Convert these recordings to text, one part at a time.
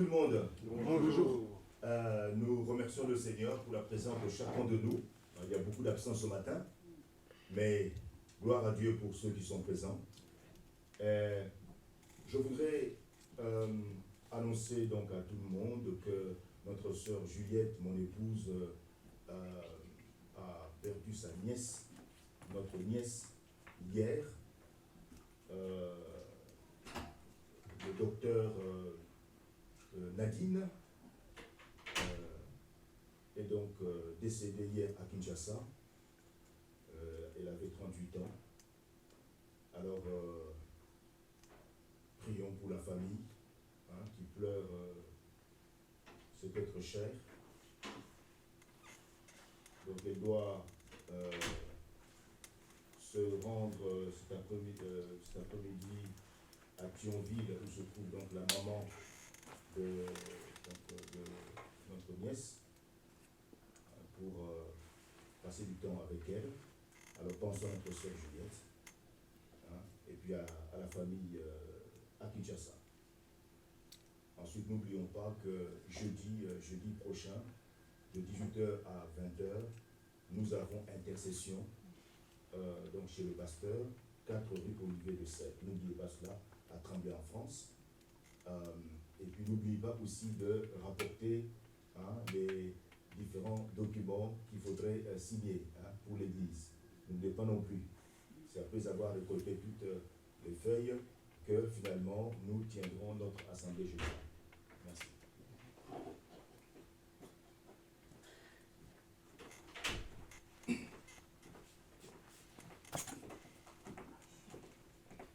tout le monde. Bonjour. Nous remercions le Seigneur pour la présence de chacun de nous. Il y a beaucoup d'absents ce matin, mais gloire à Dieu pour ceux qui sont présents. Je voudrais annoncer donc à tout le monde que notre sœur Juliette, mon épouse, a perdu sa nièce, notre nièce, hier. Le docteur Nadine est donc décédée hier à Kinshasa. Elle avait 38 ans. Alors, prions pour la famille qui pleure cet être cher. Donc, elle doit se rendre cet après-midi à Thionville, où se trouve donc la maman de notre nièce, pour passer du temps avec elle. Alors pensons à notre sœur Juliette, et puis à la famille à Kinshasa. Ensuite, n'oublions pas que jeudi prochain, de 18h à 20h, nous avons intercession donc chez le pasteur, 4 rue Olivier de Sèvres. N'oubliez pas cela, à Tremblay en France. Et puis n'oubliez pas aussi de rapporter les différents documents qu'il faudrait signer pour l'Église. N'oubliez pas non plus. C'est après avoir récolté toutes les feuilles que finalement nous tiendrons notre assemblée générale. Merci.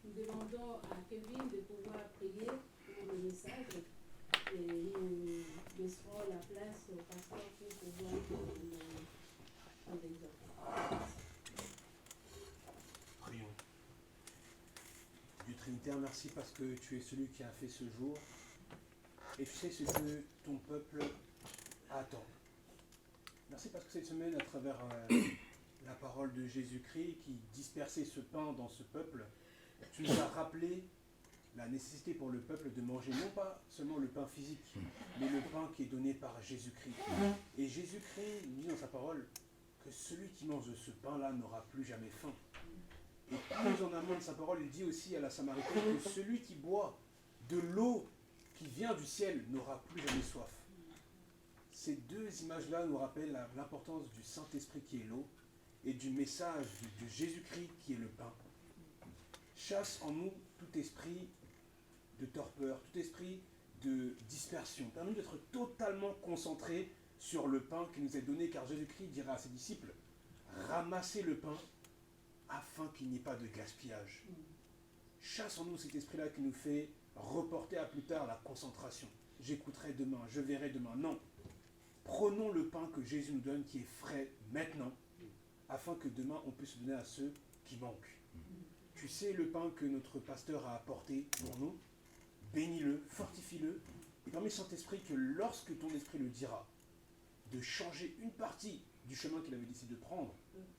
Nous demandons à Kevin de pouvoir prier pour le message et nous laisserons la place au pasteur pour pouvoir nous exhorter. Prions. Dieu Trinitaire, merci parce que tu es celui qui a fait ce jour et tu sais ce que ton peuple attend. Merci parce que cette semaine, à travers la parole de Jésus-Christ qui dispersait ce pain dans ce peuple, tu nous as rappelé la nécessité pour le peuple de manger non pas seulement le pain physique, mais le pain qui est donné par Jésus-Christ. Et Jésus-Christ dit dans sa parole que celui qui mange de ce pain-là n'aura plus jamais faim. Et plus en amont de sa parole, il dit aussi à la Samaritaine que celui qui boit de l'eau qui vient du ciel n'aura plus jamais soif. Ces deux images-là nous rappellent l'importance du Saint-Esprit qui est l'eau et du message de Jésus-Christ qui est le pain. Chasse en nous tout esprit de torpeur, tout esprit de dispersion. Permets-nous d'être totalement concentrés sur le pain qui nous est donné, car Jésus-Christ dira à ses disciples, ramassez le pain afin qu'il n'y ait pas de gaspillage. Chasse en nous cet esprit-là qui nous fait reporter à plus tard la concentration. J'écouterai demain, je verrai demain. Non. Prenons le pain que Jésus nous donne, qui est frais maintenant, afin que demain on puisse le donner à ceux qui manquent. Tu sais le pain que notre pasteur a apporté pour nous, bénis-le, fortifie-le, et permets Saint-Esprit que lorsque ton esprit le dira, de changer une partie du chemin qu'il avait décidé de prendre,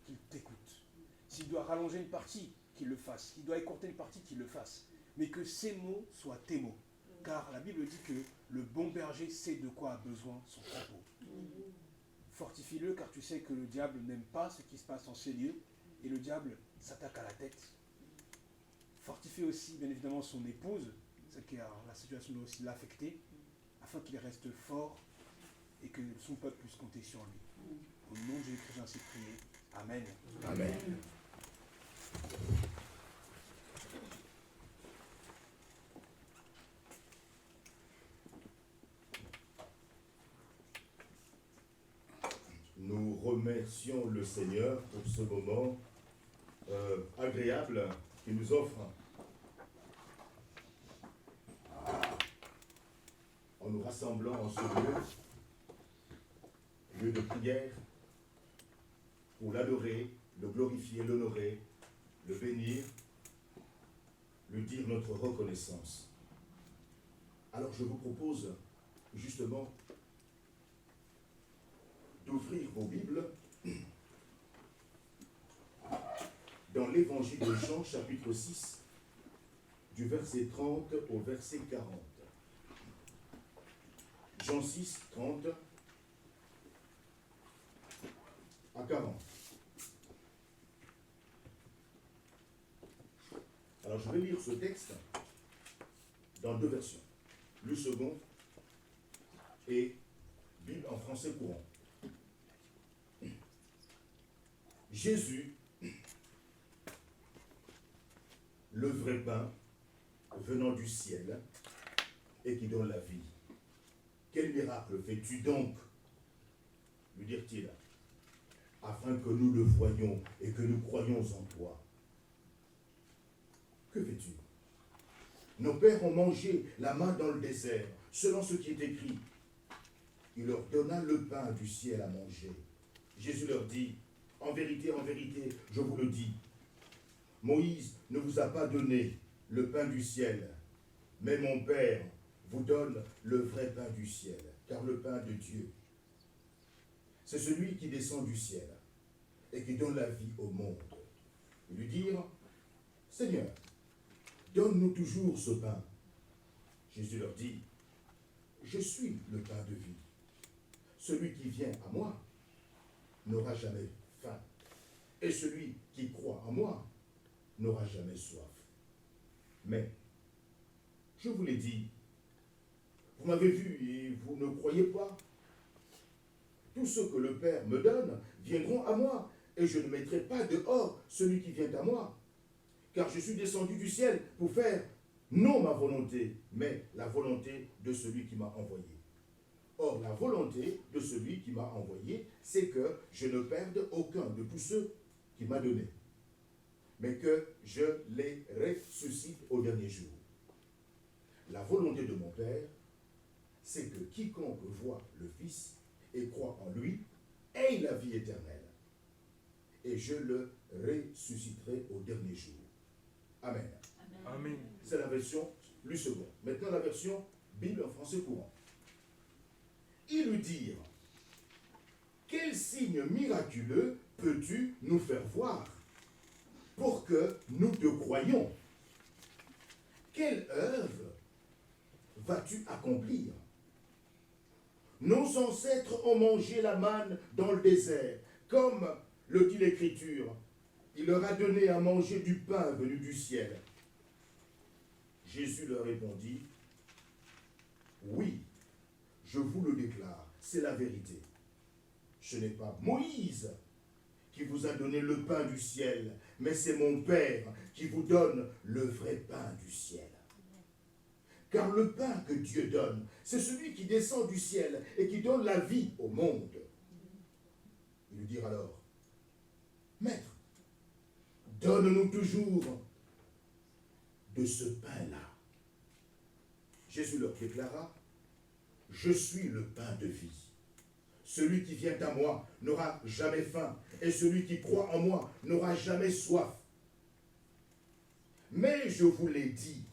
qu'il t'écoute. S'il doit rallonger une partie, qu'il le fasse. S'il doit écourter une partie, qu'il le fasse. Mais que ces mots soient tes mots. Car la Bible dit que le bon berger sait de quoi a besoin son troupeau. Fortifie-le, car tu sais que le diable n'aime pas ce qui se passe en ces lieux, et le diable s'attaque à la tête. Fortifie aussi, bien évidemment, son épouse, celle qui a la situation doit aussi l'affecter, afin qu'il reste fort et que son peuple puisse compter sur lui. Au nom de Jésus-Christ, j'ai ainsi prié. Amen. Amen. Nous remercions le Seigneur pour ce moment agréable qu'il nous offre en nous rassemblant en ce lieu de prière, pour l'adorer, le glorifier, l'honorer, le bénir, lui dire notre reconnaissance. Alors je vous propose justement d'ouvrir vos Bibles dans l'évangile de Jean, chapitre 6, du verset 30 au verset 40. Jean 6, 30 à 40. Alors je vais lire ce texte dans 2 versions. Le second et Bible en français courant. Jésus, le vrai pain venant du ciel et qui donne la vie. Quel miracle fais-tu donc, lui dirent-ils, afin que nous le voyions et que nous croyions en toi. Que fais-tu? Nos pères ont mangé la main dans le désert, selon ce qui est écrit. Il leur donna le pain du ciel à manger. Jésus leur dit, en vérité, je vous le dis, Moïse ne vous a pas donné le pain du ciel, mais mon Père vous donne le vrai pain du ciel, car le pain de Dieu, c'est celui qui descend du ciel et qui donne la vie au monde. Ils lui dirent, Seigneur, donne-nous toujours ce pain. Jésus leur dit, je suis le pain de vie. Celui qui vient à moi n'aura jamais faim, et celui qui croit en moi n'aura jamais soif. Mais, je vous l'ai dit, vous m'avez vu et vous ne croyez pas. Tous ceux que le Père me donne viendront à moi, et je ne mettrai pas dehors celui qui vient à moi. Car je suis descendu du ciel pour faire non ma volonté, mais la volonté de celui qui m'a envoyé. Or, la volonté de celui qui m'a envoyé, c'est que je ne perde aucun de tous ceux qu'il m'a donnés, mais que je les ressuscite au dernier jour. La volonté de mon Père, c'est que quiconque voit le Fils et croit en lui ait la vie éternelle. Et je le ressusciterai au dernier jour. Amen. Amen. C'est la version lu second. Maintenant la version Bible en français courant. Ils lui dirent, quel signe miraculeux peux-tu nous faire voir pour que nous te croyions? Quelle œuvre vas-tu accomplir? Nos ancêtres ont mangé la manne dans le désert, comme le dit l'Écriture. Il leur a donné à manger du pain venu du ciel. Jésus leur répondit, oui, je vous le déclare, c'est la vérité. Ce n'est pas Moïse qui vous a donné le pain du ciel, mais c'est mon Père qui vous donne le vrai pain du ciel. Car le pain que Dieu donne, c'est celui qui descend du ciel et qui donne la vie au monde. Ils lui dirent alors, Maître, donne-nous toujours de ce pain-là. Jésus leur déclara, je suis le pain de vie. Celui qui vient à moi n'aura jamais faim, et celui qui croit en moi n'aura jamais soif. Mais je vous l'ai dit,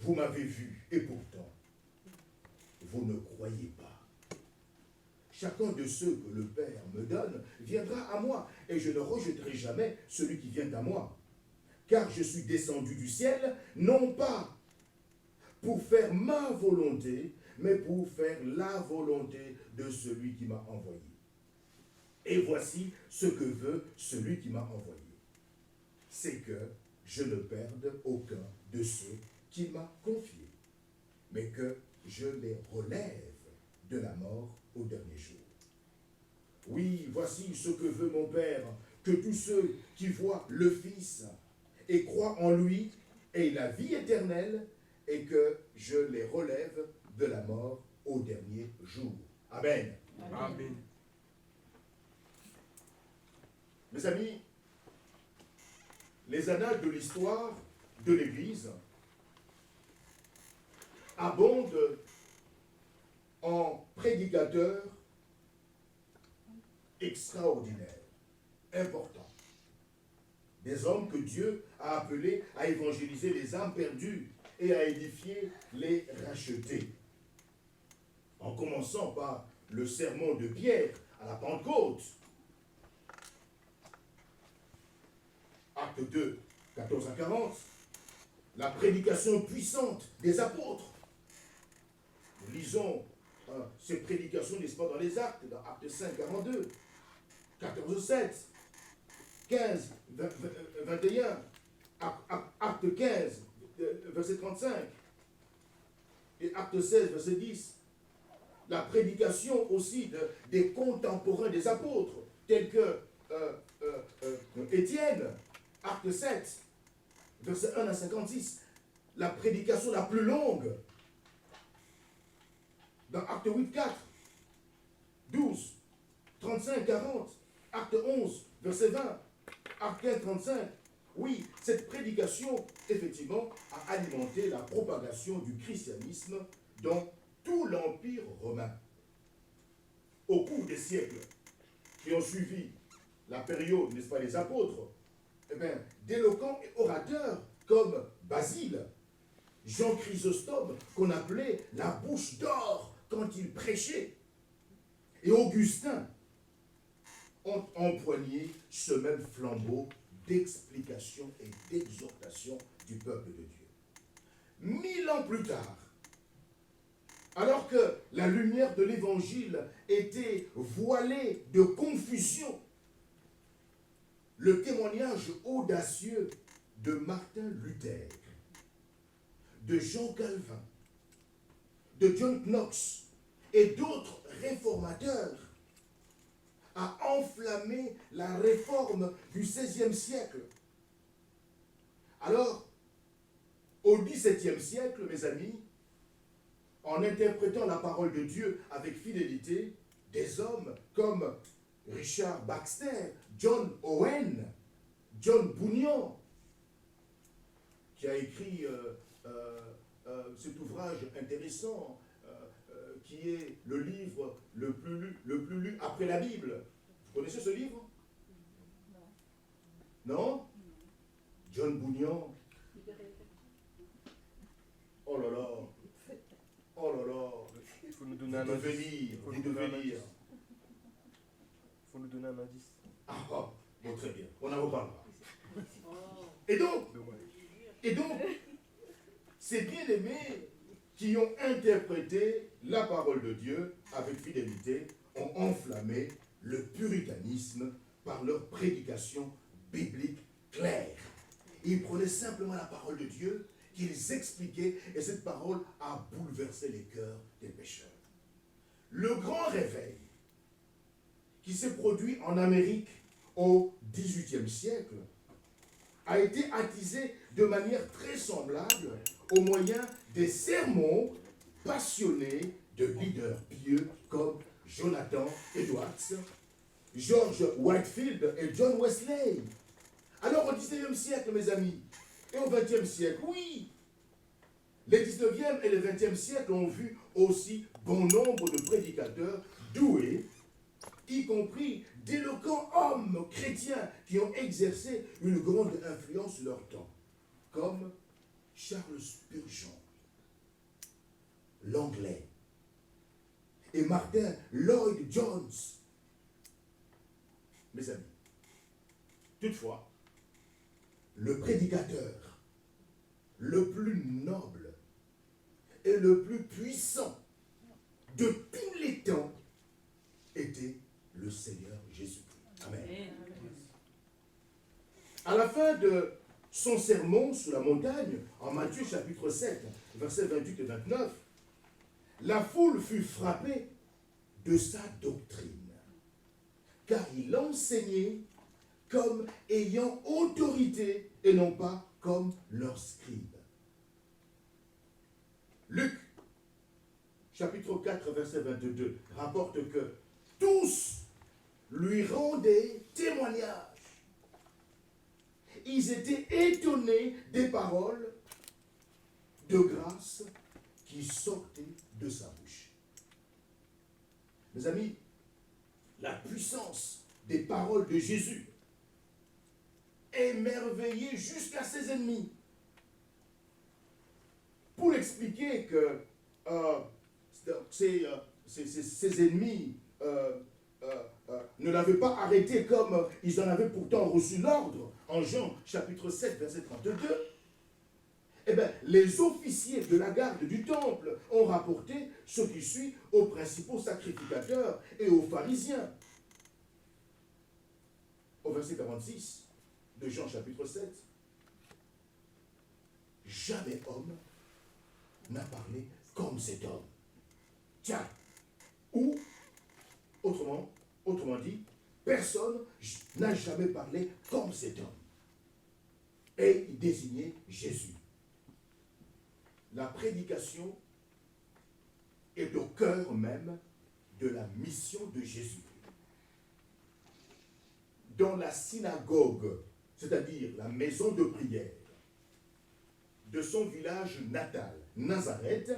vous m'avez vu, et pourtant, vous ne croyez pas. Chacun de ceux que le Père me donne viendra à moi, et je ne rejetterai jamais celui qui vient à moi. Car je suis descendu du ciel, non pas pour faire ma volonté, mais pour faire la volonté de celui qui m'a envoyé. Et voici ce que veut celui qui m'a envoyé. C'est que je ne perde aucun de ceux qu'il m'a confiés, mais que je les relève de la mort au dernier jour. Oui, voici ce que veut mon Père, que tous ceux qui voient le Fils et croient en lui aient la vie éternelle, et que je les relève de la mort au dernier jour. Amen. Amen. Mes amis, les annales de l'histoire de l'Église abondent en prédicateurs extraordinaires, importants. Des hommes que Dieu a appelés à évangéliser les âmes perdues et à édifier les rachetés. En commençant par le sermon de Pierre à la Pentecôte. Acte 2, 14 à 40. La prédication puissante des apôtres. Nous lisons ces prédications, n'est-ce pas, dans les actes, dans Actes 5, 42, 14, 7, 15, 21, Acte 15, verset 35, et Acte 16, verset 10. La prédication aussi des contemporains des apôtres, tels que Étienne, Acte 7, verset 1 à 56. La prédication la plus longue, dans Acte 8, 4, 12, 35, 40, Acte 11, verset 20, Acte 15, 35. Oui, cette prédication, effectivement, a alimenté la propagation du christianisme dans tout l'Empire romain. Au cours des siècles qui ont suivi la période, n'est-ce pas, des apôtres, eh bien, d'éloquents orateurs comme Basile, Jean Chrysostome, qu'on appelait la bouche d'or quand il prêchait, et Augustin ont empoigné ce même flambeau d'explication et d'exhortation du peuple de Dieu. 1000 ans plus tard, alors que la lumière de l'Évangile était voilée de confusion, le témoignage audacieux de Martin Luther, de Jean Calvin, de John Knox et d'autres réformateurs a enflammé la réforme du XVIe siècle. Alors, au XVIIe siècle, mes amis, en interprétant la parole de Dieu avec fidélité, des hommes comme Richard Baxter, John Owen, John Bunyan, qui a écrit cet ouvrage intéressant, qui est le livre le plus lu après la Bible. Vous connaissez ce livre? Non? John Bunyan. Oh là là. Oh là là. Il faut nous donner un indice. Il faut nous donner un indice. Ah, bon, très bien. On en reparlera. Et donc, ces bien-aimés qui ont interprété la parole de Dieu avec fidélité ont enflammé le puritanisme par leur prédication biblique claire. Ils prenaient simplement la parole de Dieu qu'ils expliquaient, et cette parole a bouleversé les cœurs des pécheurs. Le grand réveil qui s'est produit en Amérique au XVIIIe siècle a été attisé de manière très semblable au moyen des sermons passionnés de leaders pieux comme Jonathan Edwards, George Whitefield et John Wesley. Alors au XIXe siècle, mes amis, et au XXe siècle, oui, les XIXe et le XXe siècle ont vu aussi bon nombre de prédicateurs doués, y compris d'éloquents hommes chrétiens qui ont exercé une grande influence sur leur temps, comme Charles Spurgeon, l'anglais, et Martin Lloyd Jones. Mes amis, toutefois, le prédicateur le plus noble et le plus puissant de tous les temps était le Seigneur Jésus-Christ. Amen. À la fin de son sermon sur la montagne, en Matthieu chapitre 7, versets 28 et 29, la foule fut frappée de sa doctrine, car il enseignait comme ayant autorité et non pas comme leurs scribes. Luc, chapitre 4, verset 22, rapporte que tous lui rendaient témoignage. Ils étaient étonnés des paroles de grâce qui sortaient de sa bouche. Mes amis, la puissance des paroles de Jésus émerveillait jusqu'à ses ennemis. Pour expliquer que ses ennemis ne l'avaient pas arrêté comme ils en avaient pourtant reçu l'ordre, en Jean chapitre 7, verset 32, Eh bien, les officiers de la garde du temple ont rapporté ce qui suit aux principaux sacrificateurs et aux pharisiens. Au verset 46 de Jean chapitre 7. Jamais homme n'a parlé comme cet homme. Tiens, ou, autrement dit, personne n'a jamais parlé comme cet homme. Et il désignait Jésus. La prédication est au cœur même de la mission de Jésus. Dans la synagogue, c'est-à-dire la maison de prière de son village natal, Nazareth,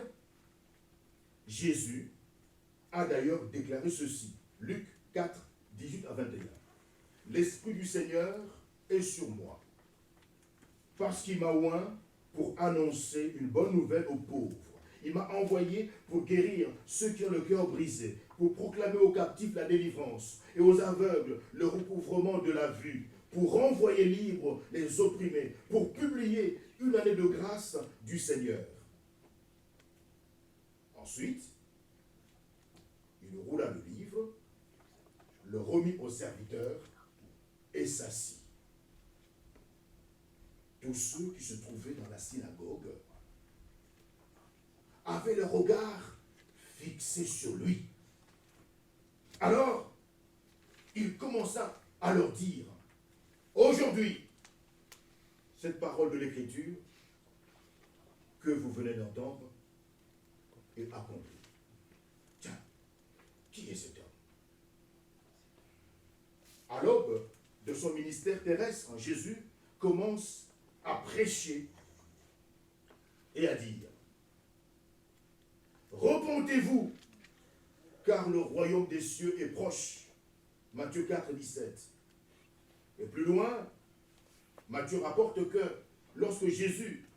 Jésus a d'ailleurs déclaré ceci, Luc 4, 18 à 21. L'Esprit du Seigneur est sur moi, parce qu'il m'a oint pour annoncer une bonne nouvelle aux pauvres. Il m'a envoyé pour guérir ceux qui ont le cœur brisé, pour proclamer aux captifs la délivrance et aux aveugles le recouvrement de la vue, pour renvoyer libres les opprimés, pour publier une année de grâce du Seigneur. Ensuite, il roula le livre, le remit au serviteur et s'assit. Tous ceux qui se trouvaient dans la synagogue avaient le regard fixé sur lui. Alors, il commença à leur dire, aujourd'hui, cette parole de l'Écriture que vous venez d'entendre est accomplie. Tiens, qui est cet homme? À l'aube de son ministère terrestre, Jésus commence à prêcher et à dire, repentez-vous, car le royaume des cieux est proche. Matthieu 4, 17. Et plus loin, Matthieu rapporte que lorsque Jésus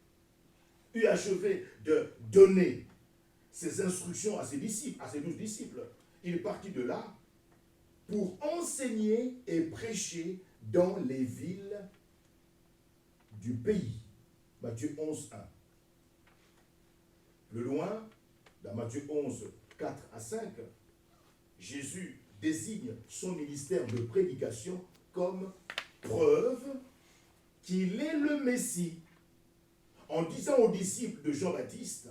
eut achevé de donner ses instructions à ses disciples, à ses 12 disciples, il partit de là pour enseigner et prêcher dans les villes du pays. Matthieu 11, 1. Plus loin, dans Matthieu 11, 4 à 5, Jésus désigne son ministère de prédication comme preuve qu'il est le Messie, en disant aux disciples de Jean-Baptiste,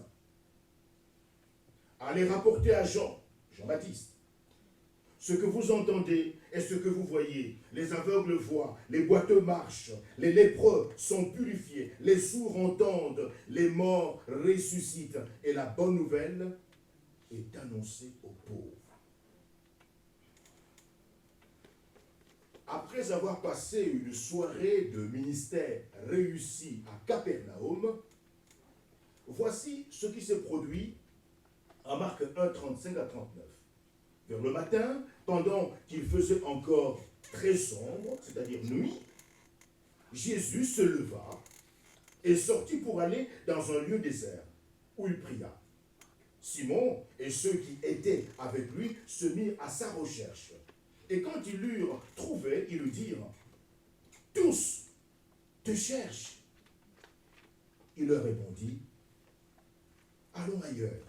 allez rapporter à Jean-Baptiste, ce que vous entendez et ce que vous voyez. Les aveugles voient, les boiteux marchent, les lépreux sont purifiés, les sourds entendent, les morts ressuscitent, et la bonne nouvelle est annoncée aux pauvres. Après avoir passé une soirée de ministère réussie à Capernaum, voici ce qui s'est produit à Marc 1, 35 à 39. Vers le matin, pendant qu'il faisait encore très sombre, c'est-à-dire nuit, Jésus se leva et sortit pour aller dans un lieu désert, où il pria. Simon et ceux qui étaient avec lui se mirent à sa recherche. Et quand ils l'eurent trouvé, ils lui dirent, « Tous te cherchent. » Il leur répondit, « Allons ailleurs,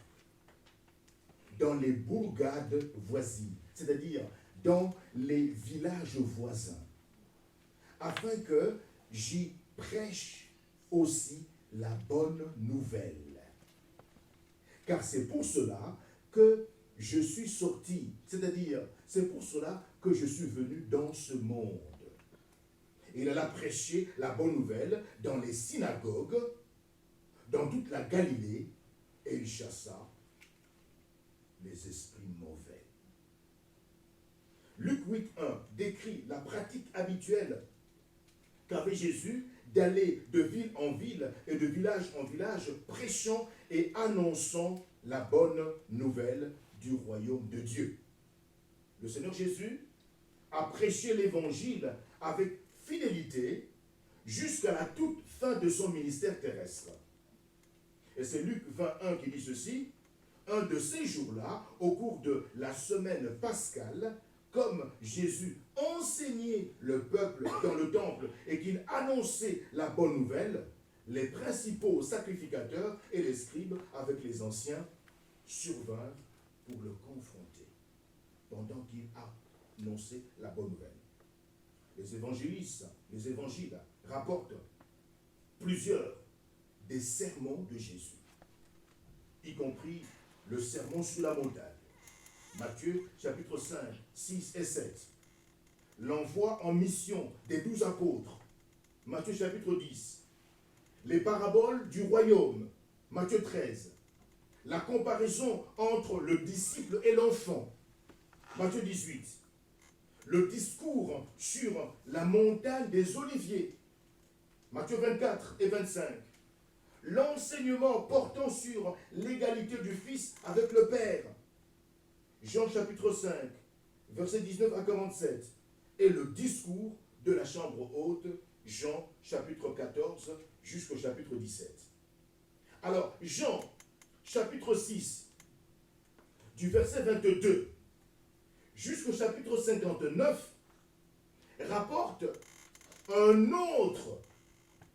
dans les bourgades voisines, c'est-à-dire dans les villages voisins, afin que j'y prêche aussi la bonne nouvelle. Car c'est pour cela que je suis sorti, c'est-à-dire c'est pour cela que je suis venu dans ce monde. » Il alla prêcher la bonne nouvelle dans les synagogues, dans toute la Galilée, et il chassa les esprits mauvais. Luc 8.1 décrit la pratique habituelle qu'avait Jésus d'aller de ville en ville et de village en village, prêchant et annonçant la bonne nouvelle du royaume de Dieu. Le Seigneur Jésus a prêché l'évangile avec fidélité jusqu'à la toute fin de son ministère terrestre. Et c'est Luc 21 qui dit ceci, un de ces jours-là, au cours de la semaine pascale, comme Jésus enseignait le peuple dans le temple et qu'il annonçait la bonne nouvelle, les principaux sacrificateurs et les scribes avec les anciens survinrent pour le confronter pendant qu'il annonçait la bonne nouvelle. Les évangélistes, les évangiles rapportent plusieurs des sermons de Jésus, y compris le sermon sur la montagne. Matthieu chapitre 5, 6 et 7. L'envoi en mission des 12 apôtres. Matthieu chapitre 10. Les paraboles du royaume. Matthieu 13. La comparaison entre le disciple et l'enfant. Matthieu 18. Le discours sur la montagne des Oliviers. Matthieu 24 et 25. L'enseignement portant sur l'égalité du Fils avec le Père. Jean chapitre 5, versets 19 à 47. Et le discours de la chambre haute, Jean chapitre 14 jusqu'au chapitre 17. Alors, Jean chapitre 6, du verset 22 jusqu'au chapitre 59, rapporte un autre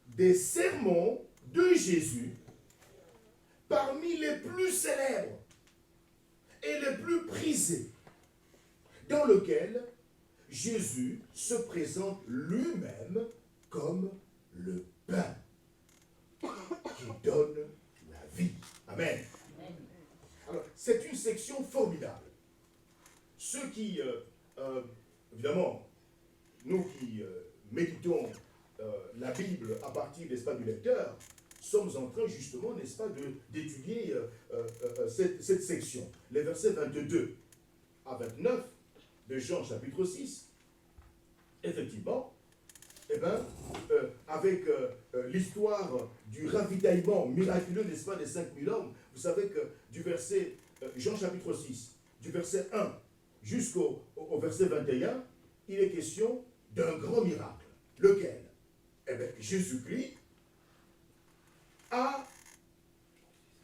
des sermons de Jésus parmi les plus célèbres et les plus prisés, dans lequel Jésus se présente lui-même comme le pain qui donne la vie. Amen. Alors, c'est une section formidable. Ceux qui, évidemment, nous qui méditons la Bible à partir, n'est-ce pas, du lecteur, sommes en train justement, n'est-ce pas, d'étudier cette section. Les versets 22 à 29 de Jean chapitre 6, effectivement, avec l'histoire du ravitaillement miraculeux, n'est-ce pas, des 5000 hommes, vous savez que du verset, Jean chapitre 6, du verset 1 jusqu'au verset 21, il est question d'un grand miracle. Lequel? Eh bien, Jésus-Christ a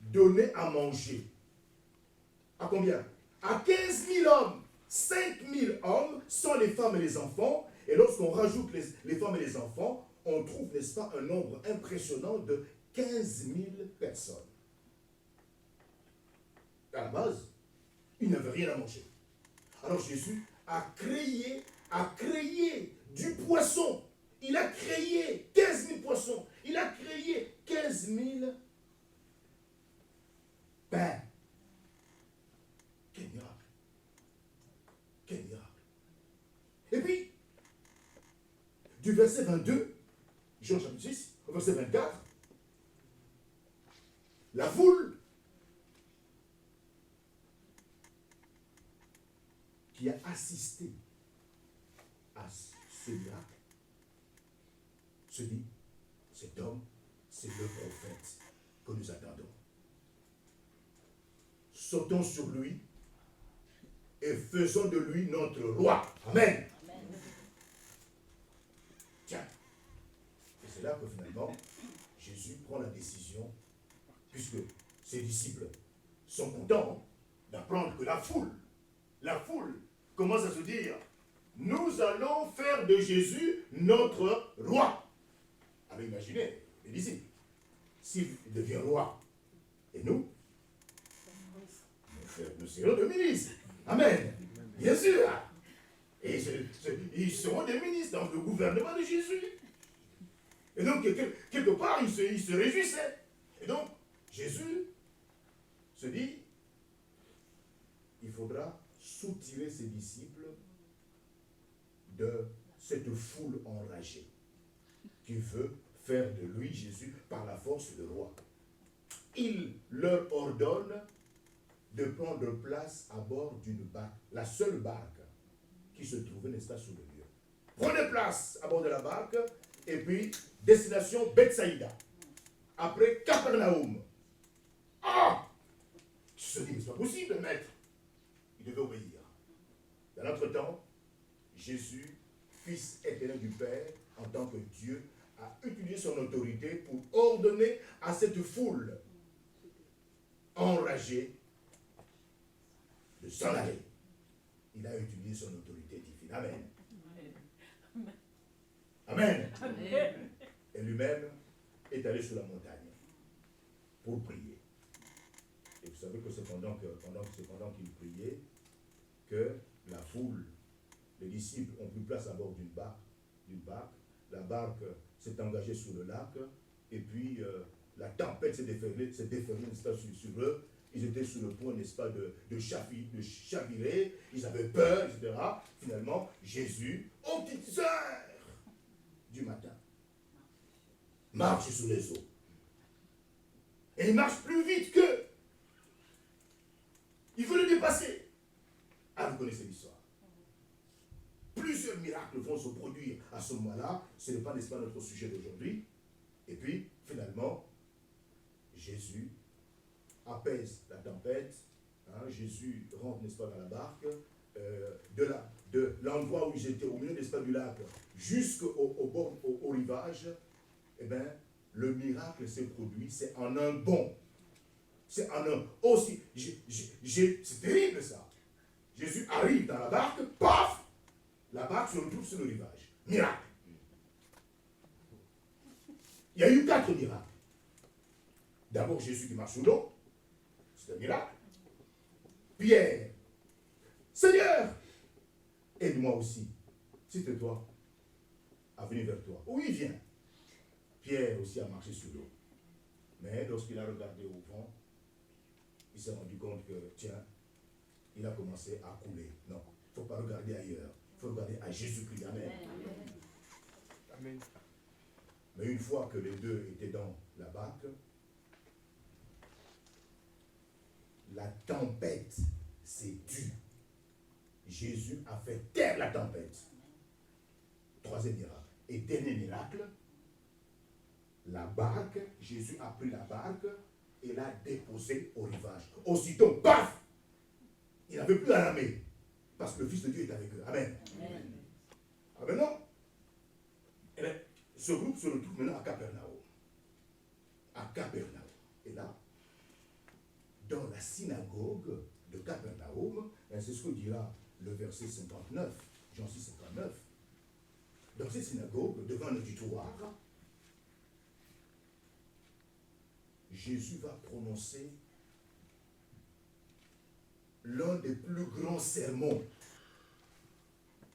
donné à manger. À combien? À 15 000 hommes. 5 000 hommes sans les femmes et les enfants. Et lorsqu'on rajoute les femmes et les enfants, on trouve, n'est-ce pas, un nombre impressionnant de 15 000 personnes. À la base, ils n'avaient rien à manger. Alors Jésus a créé du poisson. Il a créé 15 000 poissons. Il a créé 15 000 pains. Quel miracle. Quel miracle. Et puis, du verset 22, Jean chapitre 6, au verset 24, la foule qui a assisté à ce miracle se dit, cet homme, c'est le prophète que nous attendons. Sautons sur lui et faisons de lui notre roi. Amen. Amen. Tiens, et c'est là que finalement, Jésus prend la décision, puisque ses disciples sont contents d'apprendre que la foule commence à se dire, nous allons faire de Jésus notre roi. Alors imaginez, les disciples, s'il devient roi, et nous serons des ministres. Amen. Bien sûr. Et ils seront des ministres dans le gouvernement de Jésus. Et donc, quelque part, ils se réjouissaient. Et donc, Jésus se dit, il faudra soutirer ses disciples de cette foule enragée qui veut faire de lui, Jésus, par la force, le roi. Il leur ordonne de prendre place à bord d'une barque, la seule barque qui se trouvait, n'est-ce pas, sur le lieu. Prenez place à bord de la barque, et puis, destination Bethsaïda. Après Capernaum. Ah! Tu se dis, mais c'est pas possible, maître. Il devait obéir. Dans notre temps, Jésus, Fils éternel du Père, en tant que Dieu, a utilisé son autorité pour ordonner à cette foule enragée de s'en aller. Il a utilisé son autorité divine. Amen. Amen. Amen. Et lui-même est allé sur la montagne pour prier. Et vous savez que c'est pendant qu'il priait que la foule, les disciples ont pris place à bord d'une barque. La barque s'est engagée sur le lac, et puis la tempête s'est déferlée, n'est-ce pas, sur eux. Ils étaient sur le point, n'est-ce pas, de chavirer, ils avaient peur, etc. Finalement, Jésus, aux petites heures du matin, marche sur les eaux. Et il marche plus vite qu'eux. Il veut le dépasser. Ah, vous connaissez l'histoire. Plusieurs miracles vont se produire à ce moment-là. Ce n'est pas, n'est-ce pas, notre sujet d'aujourd'hui. Et puis, finalement, Jésus apaise la tempête. Jésus rentre, n'est-ce pas, dans la barque. De l'endroit où ils étaient, au milieu, n'est-ce pas, du lac, jusqu'au rivage. Eh bien, le miracle s'est produit. C'est en un bond. C'est en un aussi. C'est terrible, ça. Jésus arrive dans la barque, paf! La barque se retrouve sur le rivage. Miracle. Il y a eu 4 miracles. D'abord, Jésus qui marche sur l'eau. C'est un miracle. Pierre. Seigneur, aide-moi aussi. Cite-toi à venir vers toi. Oui, viens. Pierre aussi a marché sur l'eau. Mais lorsqu'il a regardé au fond, il s'est rendu compte que, tiens, il a commencé à couler. Non, il ne faut pas regarder ailleurs. Il faut regarder à Jésus-Christ. Amen. Amen. Mais une fois que les deux étaient dans la barque, la tempête s'est tue. Jésus a fait taire la tempête. 3e miracle. Et dernier miracle, la barque, Jésus a pris la barque et l'a déposée au rivage. Aussitôt, paf! Il n'avait plus à ramer. Parce que le Fils de Dieu est avec eux. Amen. Amen. Ah ben non. Et bien, ce groupe se retrouve maintenant à Capernaum. À Capernaum. Et là, dans la synagogue de Capernaum, c'est ce que dira le verset 59, Jean 6, 59. Dans cette synagogue, devant un auditoire, Jésus va prononcer l'un des plus grands sermons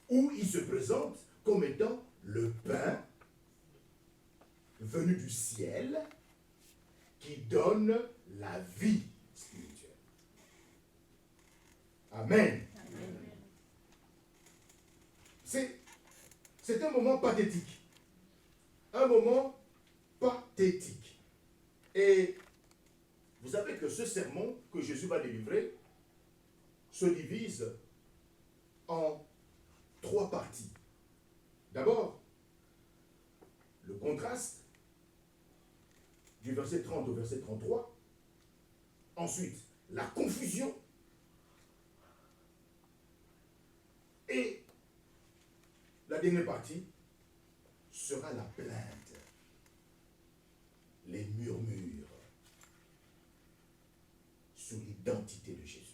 où il se présente comme étant le pain venu du ciel qui donne la vie spirituelle. Amen. Amen. C'est un moment pathétique. Un moment pathétique. Et vous savez que ce sermon que Jésus va délivrer se divise en 3 parties. D'abord, le contraste du verset 30 au verset 33. Ensuite, la confusion. Et la dernière partie sera la plainte, les murmures sur l'identité de Jésus.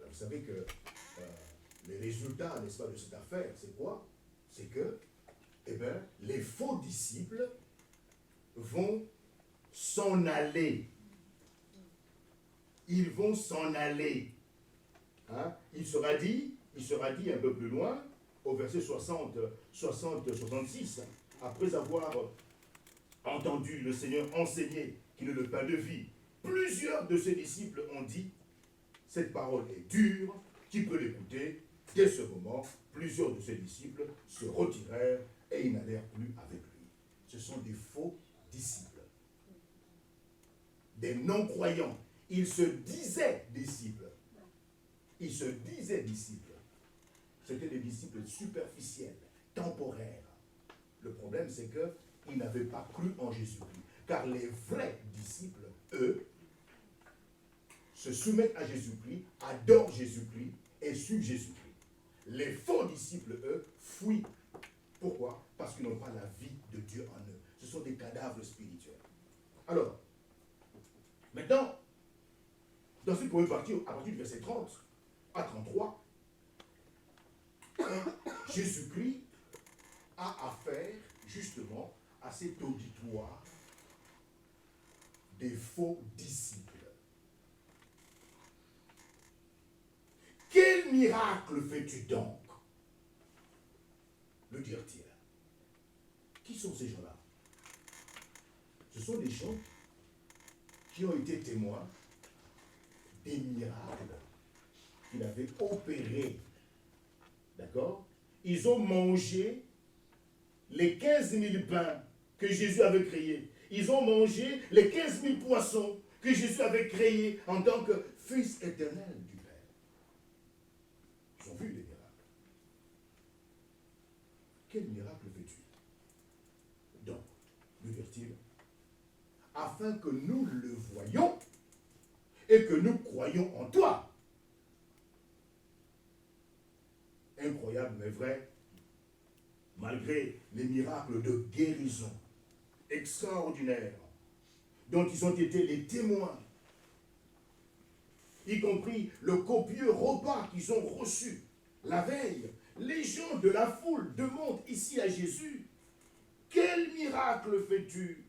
Vous savez que les résultats, n'est-ce pas, de cette affaire, c'est quoi? C'est que, eh bien, les faux disciples vont s'en aller. Ils vont s'en aller. Hein? Il sera dit un peu plus loin, au verset 60-66, après avoir entendu le Seigneur enseigner qu'il est le pain de vie, plusieurs de ses disciples ont dit, cette parole est dure, qui peut l'écouter? Dès ce moment, plusieurs de ses disciples se retirèrent et ils n'allèrent plus avec lui. Ce sont des faux disciples, des non-croyants. Ils se disaient disciples. Ils se disaient disciples. C'étaient des disciples superficiels, temporaires. Le problème, c'est qu'ils n'avaient pas cru en Jésus-Christ. Car les vrais disciples, eux, se soumettent à Jésus-Christ, adorent Jésus-Christ et suivent Jésus-Christ. Les faux disciples, eux, fuient. Pourquoi? Parce qu'ils n'ont pas la vie de Dieu en eux. Ce sont des cadavres spirituels. Alors, maintenant, dans cette première partie, à partir du verset 30 à 33, Jésus-Christ a affaire justement à cet auditoire des faux disciples. Quel miracle fais-tu donc? Le dirent-ils. Qui sont ces gens-là? Ce sont des gens qui ont été témoins des miracles qu'il avait opérés. D'accord? Ils ont mangé les 15 000 pains que Jésus avait créés. Ils ont mangé les 15 000 poissons que Jésus avait créés en tant que Fils éternel du Père. Ils ont vu les miracles. Quel miracle fais-tu? Donc, lui dirent-ils, afin que nous le voyions et que nous croyions en toi. Incroyable mais vrai, malgré les miracles de guérison extraordinaires dont ils ont été les témoins, y compris le copieux repas qu'ils ont reçu la veille, les gens de la foule demandent ici à Jésus, quel miracle fais-tu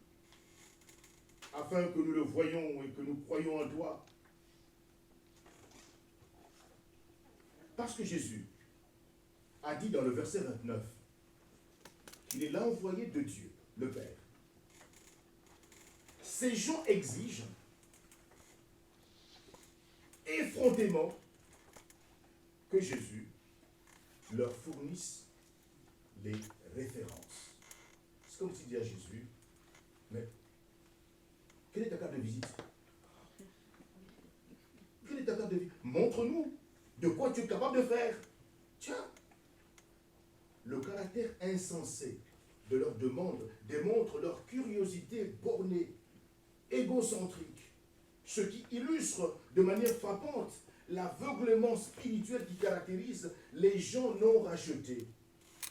afin que nous le voyions et que nous croyions en toi? Parce que Jésus a dit dans le verset 29 qu'il est l'envoyé de Dieu, le Père. Ces gens exigent effrontément que Jésus leur fournisse les références. C'est comme s'il dit à Jésus, mais quelle est ta carte de visite? Quelle est ta carte de visite? Montre-nous de quoi tu es capable de faire. Tiens, le caractère insensé de leur demande démontre leur curiosité bornée, égocentrique, ce qui illustre de manière frappante l'aveuglement spirituel qui caractérise les gens non rachetés.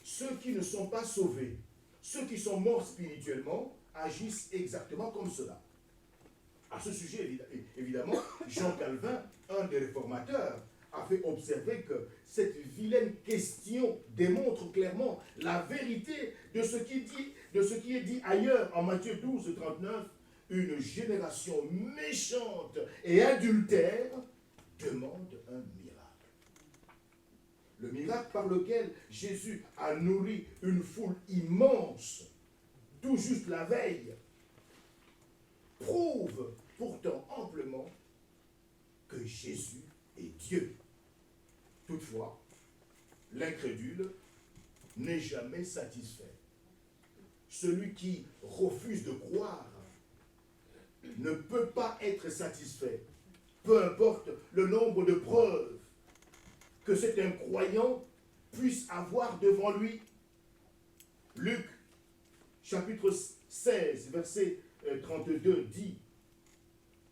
Ceux qui ne sont pas sauvés, ceux qui sont morts spirituellement, agissent exactement comme cela. À ce sujet, évidemment, Jean Calvin, un des réformateurs, a fait observer que cette vilaine question démontre clairement la vérité de ce qui est dit ailleurs en Matthieu 12, 39. Une génération méchante et adultère demande un miracle. Le miracle par lequel Jésus a nourri une foule immense, tout juste la veille, prouve pourtant amplement que Jésus est Dieu. Toutefois, l'incrédule n'est jamais satisfait. Celui qui refuse de croire ne peut pas être satisfait, peu importe le nombre de preuves que cet incroyant puisse avoir devant lui. Luc, chapitre 16, verset 32, dit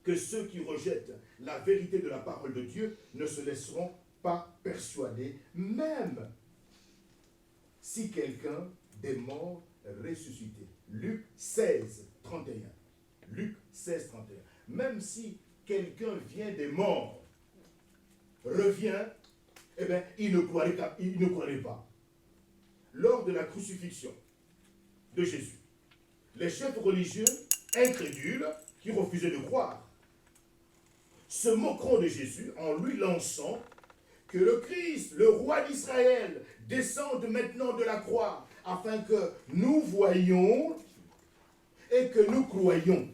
que ceux qui rejettent la vérité de la parole de Dieu ne se laisseront pas persuader, même si quelqu'un des morts ressuscité. Luc 16, 31. Luc 16, 31. Même si quelqu'un vient des morts, revient, eh bien, il ne croirait pas. Lors de la crucifixion de Jésus, les chefs religieux incrédules qui refusaient de croire se moqueront de Jésus en lui lançant que le Christ, le roi d'Israël, descende maintenant de la croix afin que nous voyions et que nous croyions.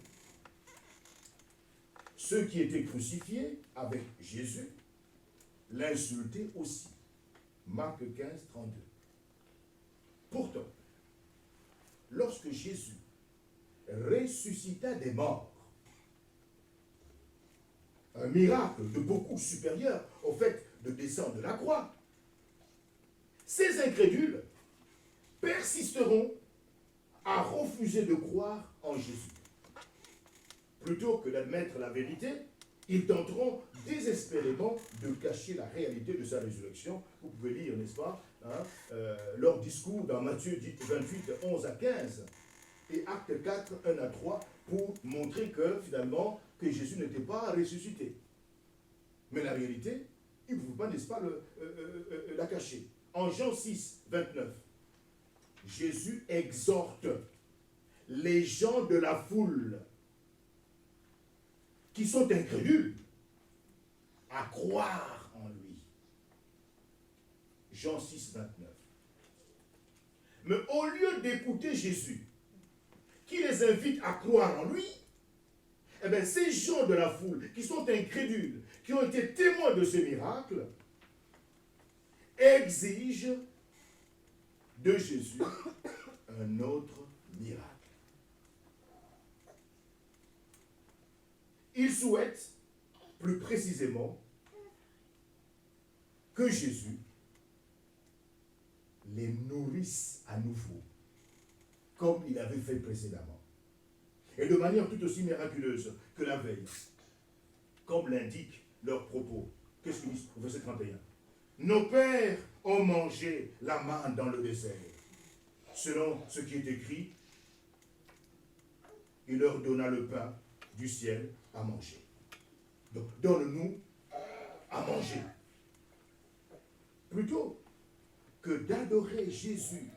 Ceux qui étaient crucifiés avec Jésus l'insultaient aussi. Marc 15, 32. Pourtant, lorsque Jésus ressuscita des morts, un miracle de beaucoup supérieur au fait de descendre de la croix, ces incrédules persisteront à refuser de croire en Jésus. Plutôt que d'admettre la vérité, ils tenteront désespérément de cacher la réalité de sa résurrection. Vous pouvez lire, n'est-ce pas, leur discours dans Matthieu 28, 11 à 15 et Acte 4, 1 à 3 pour montrer que finalement, que Jésus n'était pas ressuscité. Mais la réalité, ils ne pouvaient pas, n'est-ce pas, la cacher. En Jean 6, 29, Jésus exhorte les gens de la foule qui sont incrédules à croire en lui. Jean 6, 29. Mais au lieu d'écouter Jésus, qui les invite à croire en lui, eh bien, ces gens de la foule qui sont incrédules, qui ont été témoins de ce miracle, exigent de Jésus un autre miracle. Ils souhaitent, plus précisément, que Jésus les nourrisse à nouveau, comme il avait fait précédemment. Et de manière tout aussi miraculeuse que la veille, comme l'indiquent leurs propos. Qu'est-ce qu'ils disent au verset 31? Nos pères ont mangé la manne dans le désert. Selon ce qui est écrit, il leur donna le pain du ciel à manger. Donc, donne-nous à manger. Plutôt que d'adorer Jésus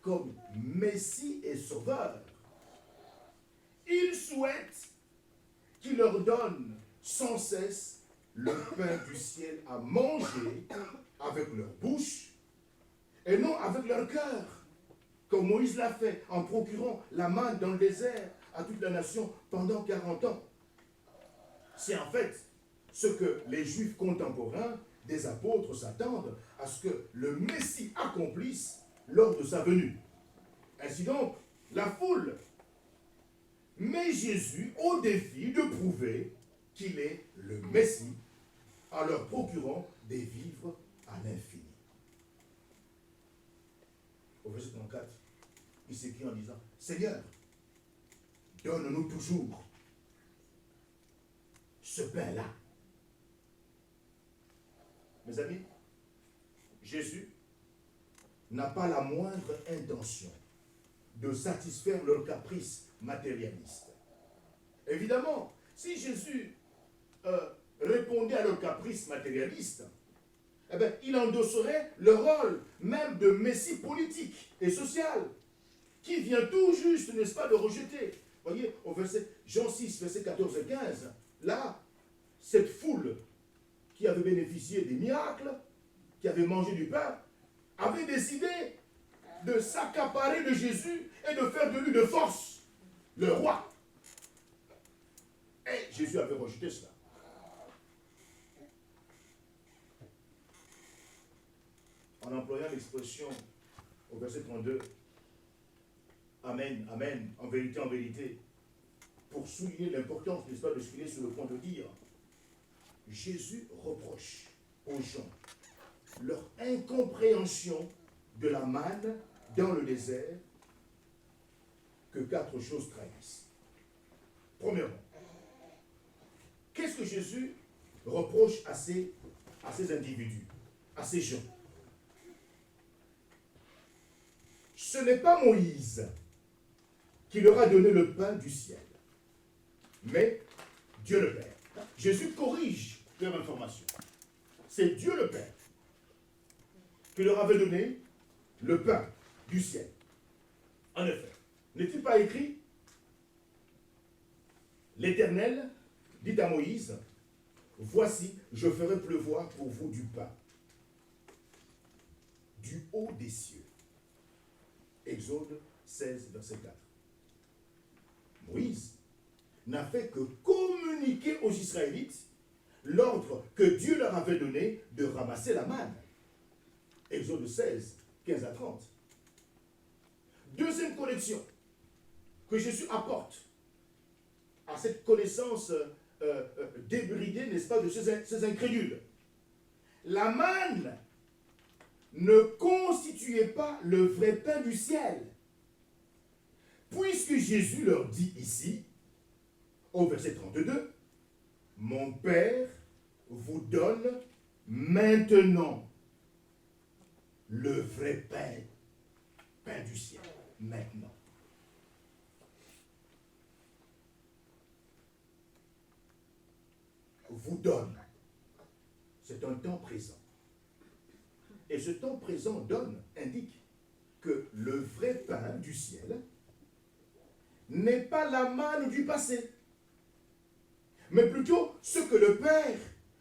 comme Messie et Sauveur, ils souhaitent qu'il leur donne sans cesse le pain du ciel à manger avec leur bouche et non avec leur cœur, comme Moïse l'a fait en procurant la manne dans le désert à toute la nation pendant 40 ans. C'est en fait ce que les Juifs contemporains des apôtres s'attendent à ce que le Messie accomplisse lors de sa venue. Ainsi donc, la foule met Jésus au défi de prouver qu'il est le Messie en leur procurant des vivres à l'infini. Au verset 34, il s'écrit en disant, « Seigneur, donne-nous toujours ce pain-là. » Mes amis, Jésus n'a pas la moindre intention de satisfaire leurs caprices matérialistes. Évidemment, si Jésus répondait à leurs caprices matérialistes, eh bien, il endosserait le rôle même de messie politique et social, qui vient tout juste, n'est-ce pas, de rejeter. Voyez, au verset Jean 6, verset 14 et 15, là, cette foule qui avait bénéficié des miracles, qui avait mangé du pain, avait décidé de s'accaparer de Jésus et de faire de lui de force le roi. Et Jésus avait rejeté cela. En employant l'expression au verset 32, Amen, Amen, en vérité, pour souligner l'importance, n'est-ce pas, de ce qu'il est sur le point de dire, Jésus reproche aux gens leur incompréhension de la manne dans le désert que 4 choses trahissent. Premièrement, qu'est-ce que Jésus reproche à ces individus, à ces gens? Ce n'est pas Moïse qui leur a donné le pain du ciel, mais Dieu le Père. Jésus corrige leur information. C'est Dieu le Père qui leur avait donné le pain du ciel. En effet, n'est-il pas écrit? L'Éternel dit à Moïse, voici, je ferai pleuvoir pour vous du pain, du haut des cieux. Exode 16, verset 4. Moïse n'a fait que communiquer aux Israélites l'ordre que Dieu leur avait donné de ramasser la manne. Exode 16, 15 à 30. Deuxième connexion que Jésus apporte à cette connaissance débridée, n'est-ce pas, de ces incrédules. La manne ne constituait pas le vrai pain du ciel. Puisque Jésus leur dit ici, au verset 32, « Mon Père vous donne maintenant le vrai pain, pain du ciel, maintenant. » Vous donne. C'est un temps présent. Et ce temps présent donne, indique que le vrai pain du ciel n'est pas la manne du passé, mais plutôt ce que le Père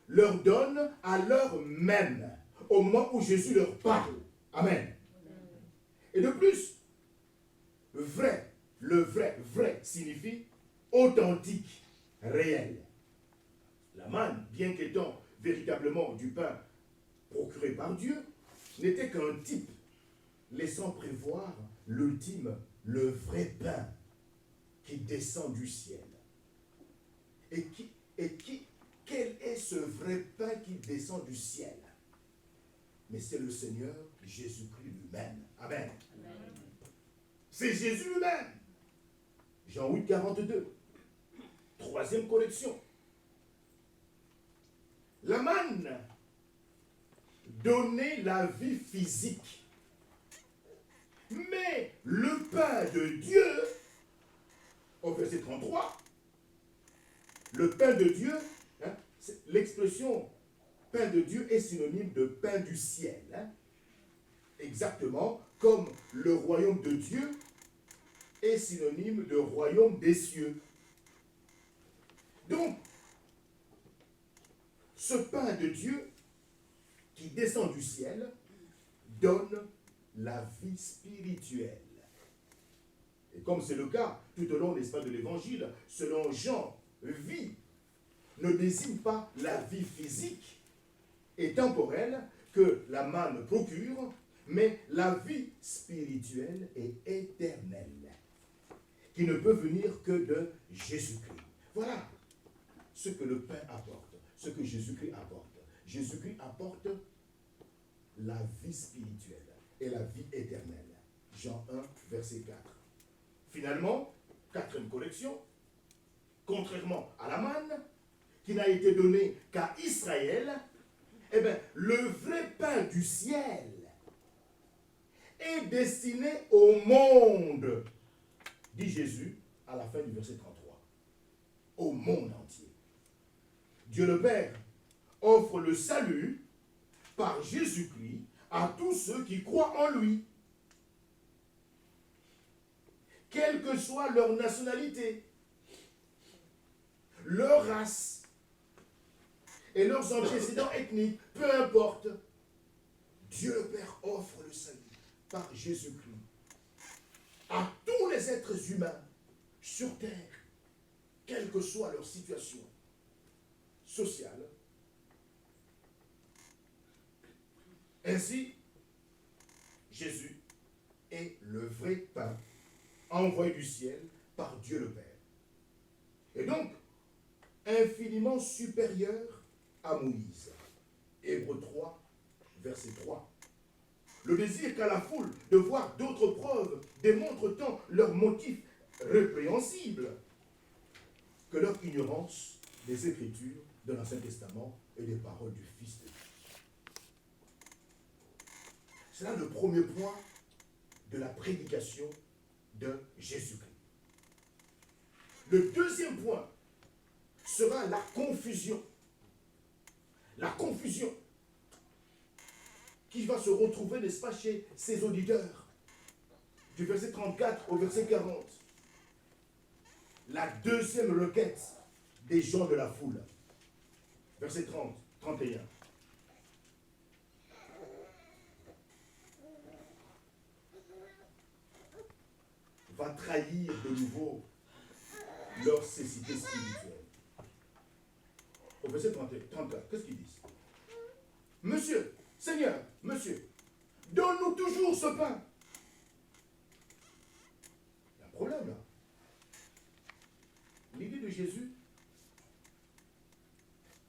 leur donne à l'heure même, au moment où Jésus leur parle. Amen. Et de plus, vrai, le vrai signifie authentique, réel. La manne, bien qu'étant véritablement du pain procuré par Dieu, n'était qu'un type laissant prévoir l'ultime, le vrai pain qui descend du ciel. Quel est ce vrai pain qui descend du ciel? Mais c'est le Seigneur Jésus-Christ lui-même. Amen. Amen. C'est Jésus lui-même. Jean 8, 42. Troisième correction. La manne donnait la vie physique. Mais le pain de Dieu, au verset 33, le pain de Dieu, hein, l'expression pain de Dieu est synonyme de pain du ciel. Hein, exactement comme le royaume de Dieu est synonyme de royaume des cieux. Donc, ce pain de Dieu qui descend du ciel donne la vie spirituelle. Et comme c'est le cas tout au long, n'est-ce pas, de l'évangile, selon Jean, vie ne désigne pas la vie physique et temporelle que la manne procure, mais la vie spirituelle et éternelle, qui ne peut venir que de Jésus-Christ. Voilà ce que le pain apporte, ce que Jésus-Christ apporte. Jésus-Christ apporte la vie spirituelle et la vie éternelle. Jean 1, verset 4. Finalement, quatrième correction, contrairement à la manne, qui n'a été donnée qu'à Israël, eh bien, le vrai pain du ciel est destiné au monde, dit Jésus à la fin du verset 33. Au monde entier. Dieu le Père offre le salut par Jésus-Christ à tous ceux qui croient en lui, quelle que soit leur nationalité, leur race et leurs antécédents ethniques, peu importe. Dieu le Père offre le salut par Jésus-Christ à tous les êtres humains sur terre, quelle que soit leur situation sociale. Ainsi, Jésus est le vrai pain envoyé du ciel par Dieu le Père. Et donc, infiniment supérieur à Moïse. Hébreux 3, verset 3. Le désir qu'a la foule de voir d'autres preuves démontre tant leur motif répréhensible que leur ignorance des Écritures de l'Ancien Testament et des paroles du Fils de Dieu. C'est là le premier point de la prédication de Jésus-Christ. Le deuxième point sera la confusion. La confusion qui va se retrouver, n'est-ce pas, chez ses auditeurs. Du verset 34 au verset 40. La deuxième requête des gens de la foule. Verset 30, 31. Va trahir de nouveau leur cécité spirituelle. Au verset 34, qu'est-ce qu'ils disent? Monsieur, Seigneur, monsieur, donne-nous toujours ce pain. Il y a un problème là. L'idée de Jésus,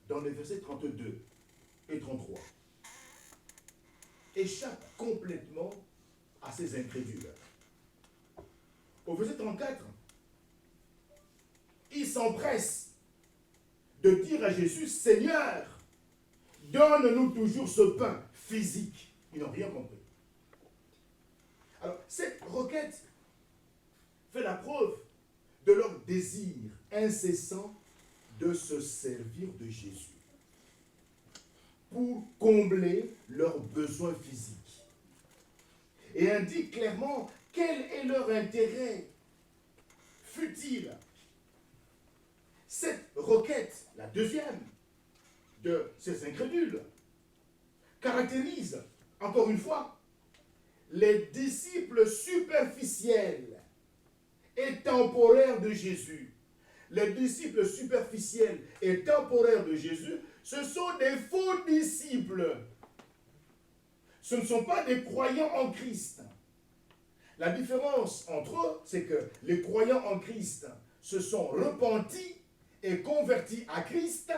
dans les versets 32 et 33, échappe complètement à ces incrédules. Au verset 34, il s'empresse de dire à Jésus, Seigneur, donne-nous toujours ce pain physique. Ils n'ont rien compris. Alors, cette requête fait la preuve de leur désir incessant de se servir de Jésus pour combler leurs besoins physiques. Et indique clairement quel est leur intérêt futile. Cette requête, la deuxième de ces incrédules, caractérise, encore une fois, les disciples superficiels et temporaires de Jésus. Les disciples superficiels et temporaires de Jésus, ce sont des faux disciples. Ce ne sont pas des croyants en Christ. La différence entre eux, c'est que les croyants en Christ se sont repentis et convertis à Christ,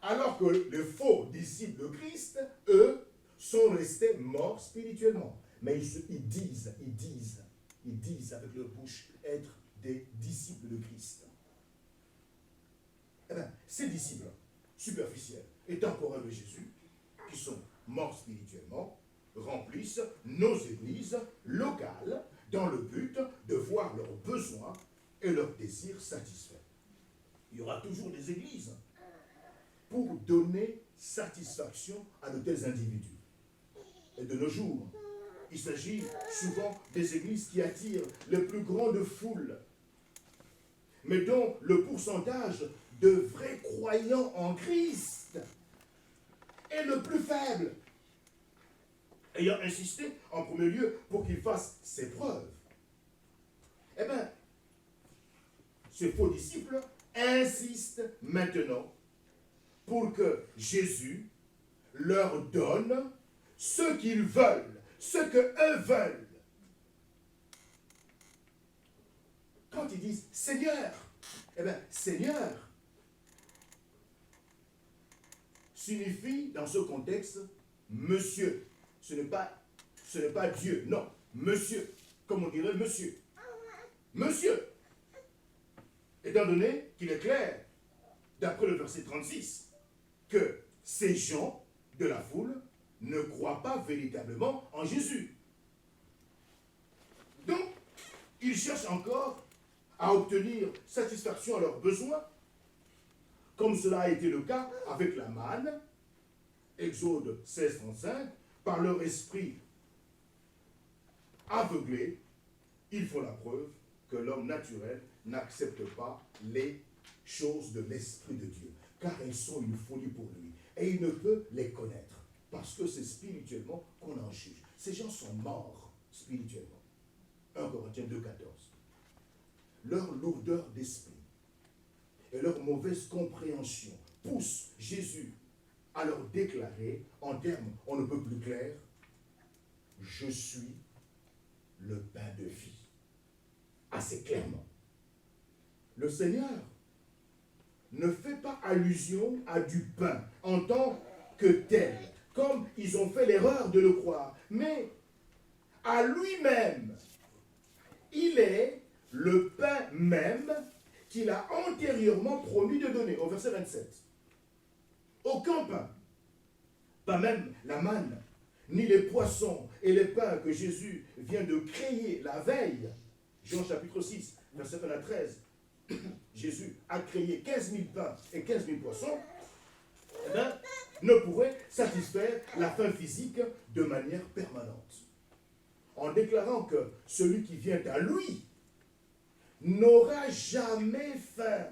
alors que les faux disciples de Christ, eux, sont restés morts spirituellement. Mais ils disent avec leur bouche être des disciples de Christ. Eh bien, ces disciples superficiels et temporaires de Jésus, qui sont morts spirituellement, remplissent nos églises locales dans le but de voir leurs besoins et leurs désirs satisfaits. Il y aura toujours des églises pour donner satisfaction à de tels individus. Et de nos jours, il s'agit souvent des églises qui attirent les plus grandes foules, mais dont le pourcentage de vrais croyants en Christ est le plus faible, ayant insisté en premier lieu pour qu'il fasse ses preuves. Eh bien, ces faux disciples insistent maintenant pour que Jésus leur donne ce qu'ils veulent, ce qu'eux veulent. Quand ils disent Seigneur, eh bien, Seigneur signifie dans ce contexte Monsieur. Ce n'est pas Dieu, non, Monsieur, comme on dirait Monsieur. Monsieur. Étant donné qu'il est clair, d'après le verset 36, que ces gens de la foule ne croient pas véritablement en Jésus. Donc, ils cherchent encore à obtenir satisfaction à leurs besoins, comme cela a été le cas avec la manne, Exode 16, 35, par leur esprit aveuglé, ils font la preuve que l'homme naturel n'accepte pas les choses de l'Esprit de Dieu, car elles sont une folie pour lui, et il ne peut les connaître, parce que c'est spirituellement qu'on en juge. Ces gens sont morts spirituellement. 1 Corinthiens 2, 14. Leur lourdeur d'esprit et leur mauvaise compréhension poussent Jésus à leur déclarer, en termes on ne peut plus clairs, « Je suis le pain de vie ». Assez clairement. Le Seigneur ne fait pas allusion à du pain en tant que tel, comme ils ont fait l'erreur de le croire, mais à lui-même. Il est le pain même qu'il a antérieurement promis de donner, au verset 27. Aucun pain, pas même la manne, ni les poissons et les pains que Jésus vient de créer la veille, Jean chapitre 6, verset 1 à 13, Jésus a créé 15 000 pains et 15 000 poissons, eh bien, ne pourrait satisfaire la faim physique de manière permanente. En déclarant que celui qui vient à lui n'aura jamais faim,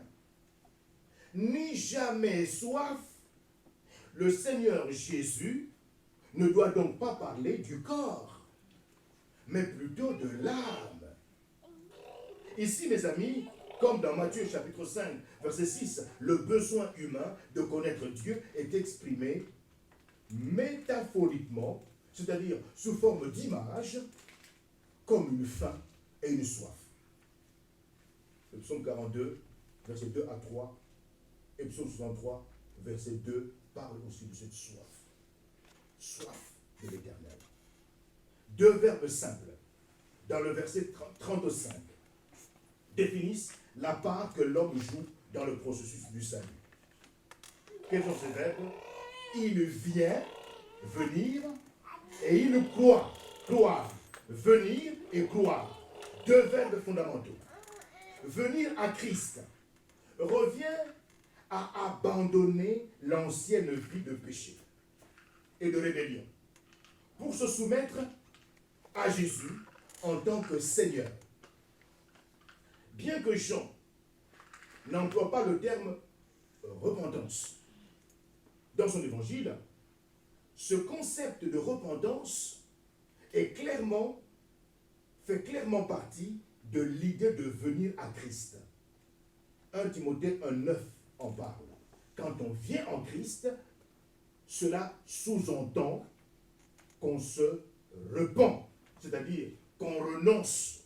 ni jamais soif, le Seigneur Jésus ne doit donc pas parler du corps, mais plutôt de l'âme. Ici, mes amis, comme dans Matthieu chapitre 5, verset 6, le besoin humain de connaître Dieu est exprimé métaphoriquement, c'est-à-dire sous forme d'image, comme une faim et une soif. Le psaume 42, verset 2 à 3, et psaume 63, verset 2, parle aussi de cette soif. Soif de l'Éternel. Deux verbes simples, dans le verset 35, définissent la part que l'homme joue dans le processus du salut. Quels sont ces verbes? Il vient, venir, et il croit. Croire. Venir et croire. Deux verbes fondamentaux. Venir à Christ revient à abandonner l'ancienne vie de péché et de rébellion pour se soumettre à Jésus en tant que Seigneur. bien que Jean n'emploie pas le terme repentance dans son évangile, ce concept de repentance fait clairement partie de l'idée de venir à Christ. 1 Timothée 1,9 en parle. Quand on vient en Christ, cela sous-entend qu'on se repent, c'est-à-dire qu'on renonce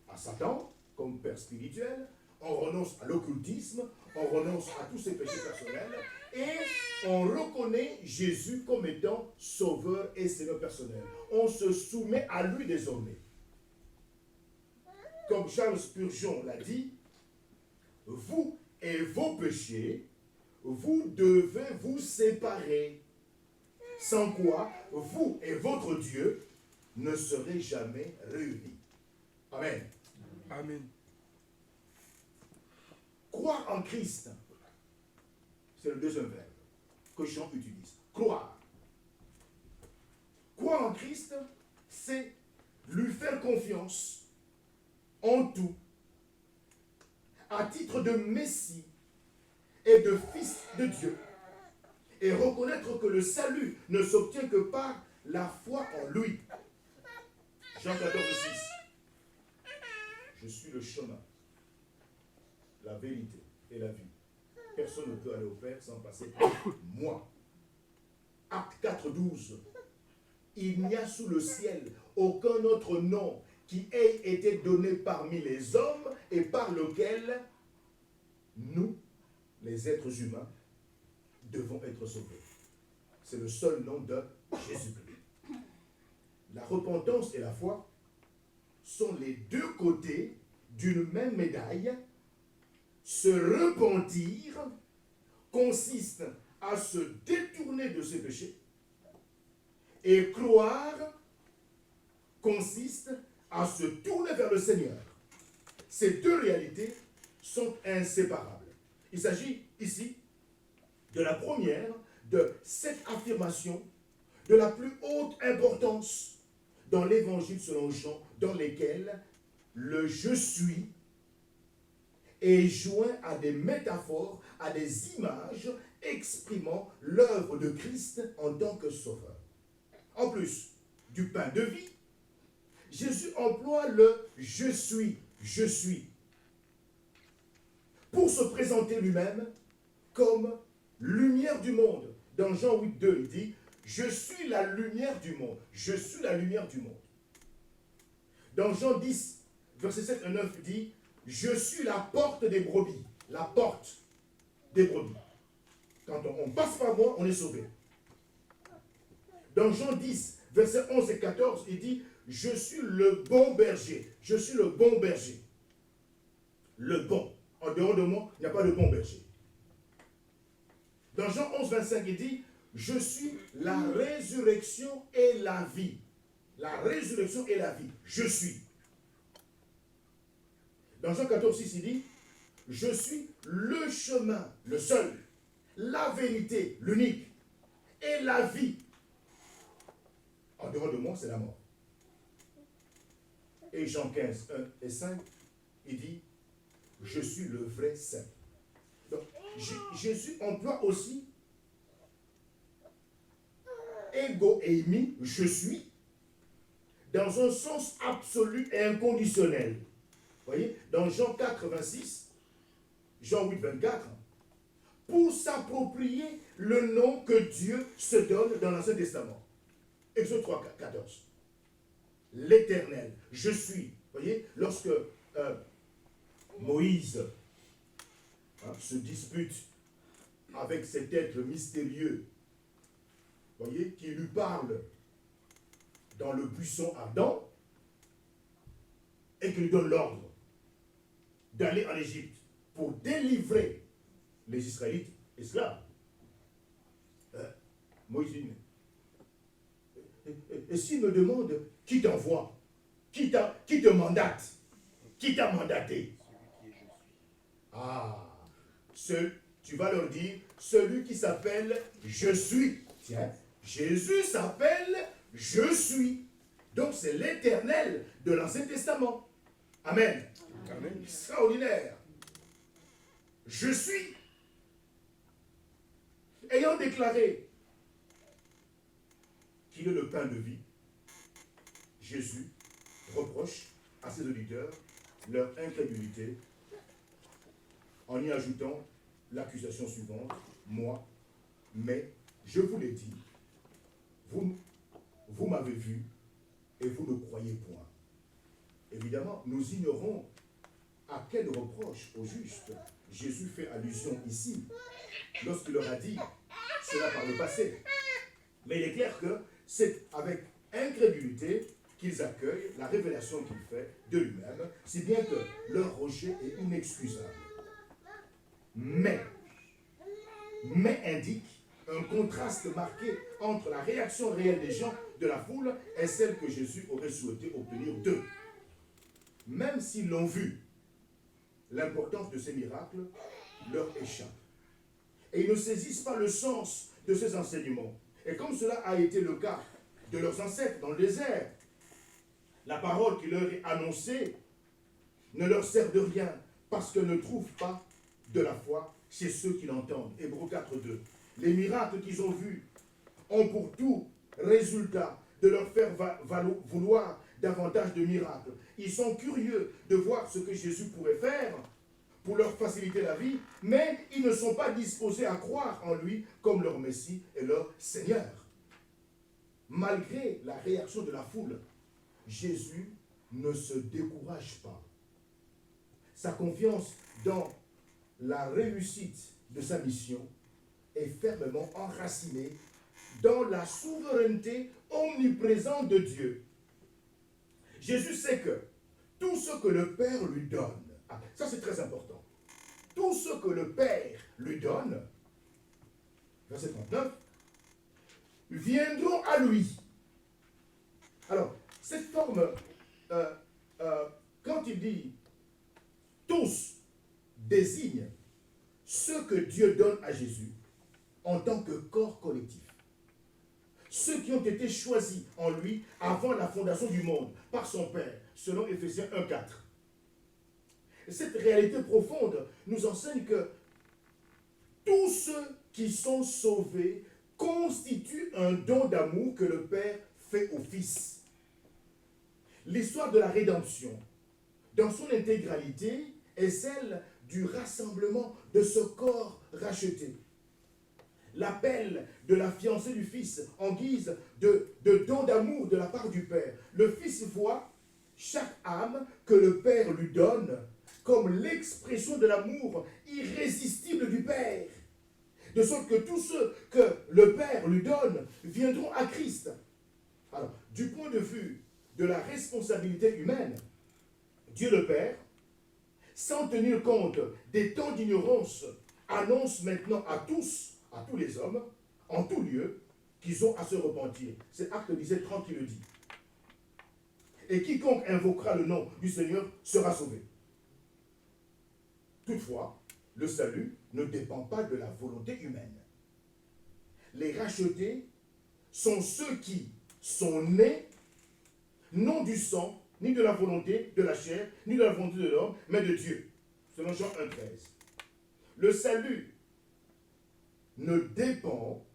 à Satan comme père spirituel, on renonce à l'occultisme, on renonce à tous ses péchés personnels et on reconnaît Jésus comme étant sauveur et Seigneur personnel. On se soumet à lui désormais. Comme Charles Spurgeon l'a dit, vous et vos péchés, vous devez vous séparer, sans quoi vous et votre Dieu ne serez jamais réunis. Amen. Amen. Croire en Christ, c'est le deuxième verbe que Jean utilise. Croire. Croire en Christ, c'est lui faire confiance en tout, à titre de Messie et de Fils de Dieu, et reconnaître que le salut ne s'obtient que par la foi en lui. Jean 14, 6. Je suis le chemin, la vérité et la vie. Personne ne peut aller au Père sans passer par moi. Acte 4, 12. Il n'y a sous le ciel aucun autre nom qui ait été donné parmi les hommes et par lequel nous, les êtres humains, devons être sauvés. C'est le seul nom de Jésus-Christ. La repentance et la foi sont les deux côtés d'une même médaille. Se repentir consiste à se détourner de ses péchés et croire consiste à se tourner vers le Seigneur. Ces deux réalités sont inséparables. Il s'agit ici de la première de cette affirmation de la plus haute importance dans l'évangile selon Jean, dans lesquels le « je suis » est joint à des métaphores, à des images exprimant l'œuvre de Christ en tant que sauveur. En plus du pain de vie, Jésus emploie le « je suis », pour se présenter lui-même comme lumière du monde. Dans Jean 8, 2, il dit « Je suis la lumière du monde. Je suis la lumière du monde. » Dans Jean 10, verset 7 et 9, il dit « Je suis la porte des brebis. » La porte des brebis. Quand on passe par moi, on est sauvé. Dans Jean 10, verset 11 et 14, il dit « Je suis le bon berger. Je suis le bon berger. » Le bon. En dehors de moi, il n'y a pas de bon berger. Dans Jean 11, 25, il dit « Je suis la résurrection et la vie. » La résurrection et la vie. Je suis. Dans Jean 14, 6, il dit « Je suis le chemin, le seul, la vérité, l'unique, et la vie. » En dehors de moi, c'est la mort. Et Jean 15, 1 et 5, il dit « Je suis le vrai saint. » Donc, Jésus emploie aussi ego eimi, je suis, dans un sens absolu et inconditionnel. Vous voyez, dans Jean 4, 26, Jean 8, 24, pour s'approprier le nom que Dieu se donne dans l'Ancien Testament. Exode 3, 14. L'Éternel, je suis. Vous voyez, lorsque Moïse se dispute avec cet être mystérieux, vous voyez, qui lui parle dans le buisson ardent et qui lui donne l'ordre d'aller en Égypte pour délivrer les Israélites esclaves. Moïse dit, et s'il me demande qui t'envoie, qui te mandate, qui t'a mandaté? Ah, tu vas leur dire, celui qui s'appelle Je suis. Tiens, Jésus s'appelle Je suis. Donc c'est l'Éternel de l'Ancien Testament. Amen. Amen. Extraordinaire. Je suis. Ayant déclaré qu'il est le pain de vie, Jésus reproche à ses auditeurs leur incrédulité en y ajoutant l'accusation suivante, moi, mais je vous l'ai dit, vous m'avez vu et vous ne croyez point. Évidemment, nous ignorons à quel reproche au juste Jésus fait allusion ici, lorsqu'il leur a dit cela par le passé. Mais il est clair que c'est avec incrédulité qu'ils accueillent la révélation qu'il fait de lui-même, si bien que leur rejet est inexcusable. Mais indique un contraste marqué entre la réaction réelle des gens de la foule et celle que Jésus aurait souhaité obtenir d'eux. Même s'ils l'ont vu, l'importance de ces miracles leur échappe. Et ils ne saisissent pas le sens de ces enseignements. Et comme cela a été le cas de leurs ancêtres dans le désert, la parole qui leur est annoncée ne leur sert de rien parce qu'elle ne trouve pas de la foi chez ceux qui l'entendent. Hébreux 4.2. Les miracles qu'ils ont vus ont pour tout résultat de leur faire vouloir davantage de miracles. Ils sont curieux de voir ce que Jésus pourrait faire pour leur faciliter la vie, mais ils ne sont pas disposés à croire en lui comme leur Messie et leur Seigneur. Malgré la réaction de la foule, Jésus ne se décourage pas. Sa confiance dans la réussite de sa mission est fermement enracinée dans la souveraineté omniprésente de Dieu. Jésus sait que tout ce que le Père lui donne, ça c'est très important, tout ce que le Père lui donne, verset 39, viendront à lui. Alors, cette forme, quand il dit tous, désigne ce que Dieu donne à Jésus en tant que corps collectif. Ceux qui ont été choisis en lui avant la fondation du monde par son Père, selon Éphésiens 1.4. Cette réalité profonde nous enseigne que tous ceux qui sont sauvés constituent un don d'amour que le Père fait au Fils. L'histoire de la rédemption, dans son intégralité, est celle du rassemblement de ce corps racheté. L'appel de la fiancée du Fils en guise de don d'amour de la part du Père. Le Fils voit chaque âme que le Père lui donne comme l'expression de l'amour irrésistible du Père. De sorte que tous ceux que le Père lui donne viendront à Christ. Alors, du point de vue de la responsabilité humaine, Dieu le Père, sans tenir compte des temps d'ignorance, annonce maintenant à tous les hommes, en tout lieu, qu'ils ont à se repentir. C'est Acte 17:30 qui le dit. Et quiconque invoquera le nom du Seigneur sera sauvé. Toutefois, le salut ne dépend pas de la volonté humaine. Les rachetés sont ceux qui sont nés, non du sang, ni de la volonté de la chair, ni de la volonté de l'homme, mais de Dieu. Selon Jean 1,13. Le salut ne dépend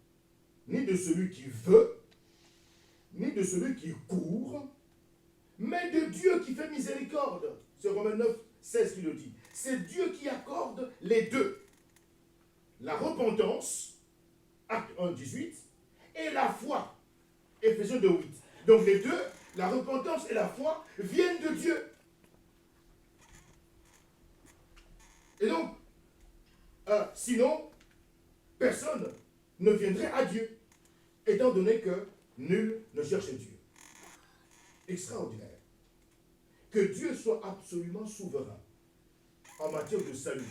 ni de celui qui veut, ni de celui qui court, mais de Dieu qui fait miséricorde. C'est Romains 9,16 qui le dit. C'est Dieu qui accorde les deux. La repentance, Acte 1,18, et la foi, Éphésiens 2,8. Donc les deux, la repentance et la foi, viennent de Dieu. Et donc, sinon, personne ne viendrait à Dieu, étant donné que nul ne cherche Dieu. Extraordinaire. Que Dieu soit absolument souverain en matière de salut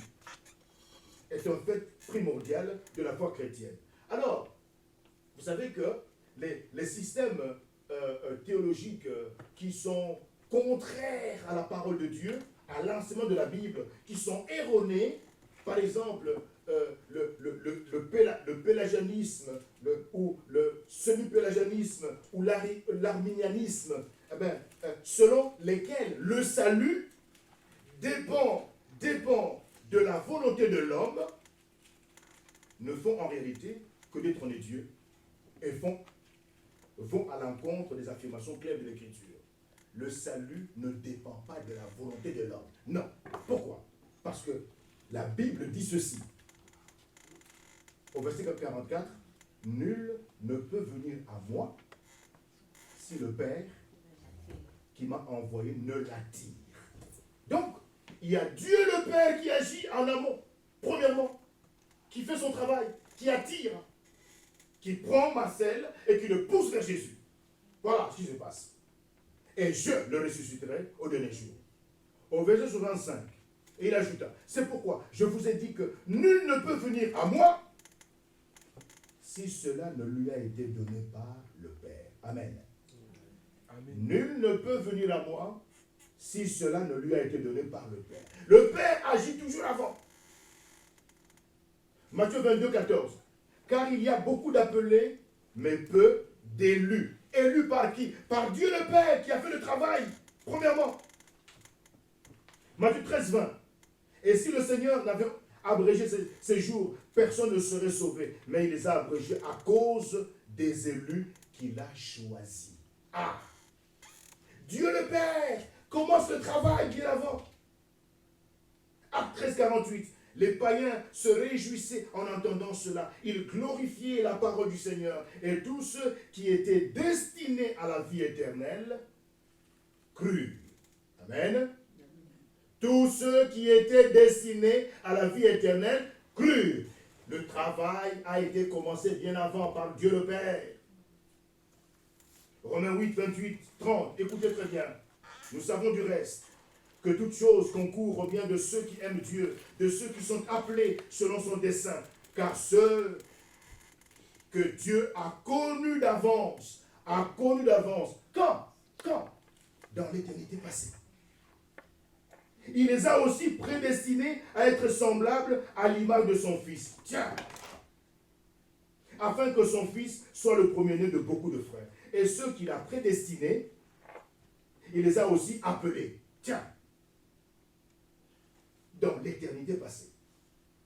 est un fait primordial de la foi chrétienne. Alors, vous savez que les systèmes théologiques qui sont contraires à la parole de Dieu, à l'enseignement de la Bible, qui sont erronés, par exemple le pélagianisme ou le semi-pélagianisme ou l'arminianisme, selon lesquels le salut dépend de la volonté de l'homme, ne font en réalité que détrôner Dieu et vont à l'encontre des affirmations claires de l'Écriture. Le salut ne dépend pas de la volonté de l'homme. Non. Pourquoi? Parce que la Bible dit ceci. Au verset 44, nul ne peut venir à moi si le Père qui m'a envoyé ne l'attire. Donc, il y a Dieu le Père qui agit en amont, premièrement, qui fait son travail, qui attire, qui prend Marcel et qui le pousse vers Jésus. Voilà ce qui se passe. Et je le ressusciterai au dernier jour. Au verset 65, et il ajouta, c'est pourquoi je vous ai dit que nul ne peut venir à moi si cela ne lui a été donné par le Père. Amen. Amen. Nul ne peut venir à moi si cela ne lui a été donné par le Père. Le Père agit toujours avant. Matthieu 22, 14. Car il y a beaucoup d'appelés, mais peu d'élus. Élus par qui? Par Dieu le Père qui a fait le travail, premièrement. Matthieu 13, 20. Et si le Seigneur n'avait abrégé ces jours, personne ne serait sauvé. Mais il les a abrégés à cause des élus qu'il a choisis. Ah! Dieu le Père commence le travail bien avant. Acte 13, 48. Les païens se réjouissaient en entendant cela. Ils glorifiaient la parole du Seigneur. Et tous ceux qui étaient destinés à la vie éternelle crurent. Amen. Tous ceux qui étaient destinés à la vie éternelle crurent. Le travail a été commencé bien avant par Dieu le Père. Romains 8, 28, 30. Écoutez très bien. Nous savons du reste que toute chose concourt au bien de ceux qui aiment Dieu, de ceux qui sont appelés selon son dessein. Car ceux que Dieu a connus d'avance, Quand? Dans l'éternité passée. Il les a aussi prédestinés à être semblables à l'image de son Fils. Tiens! Afin que son Fils soit le premier-né de beaucoup de frères. Et ceux qu'il a prédestinés, il les a aussi appelés. Tiens! Dans l'éternité passée.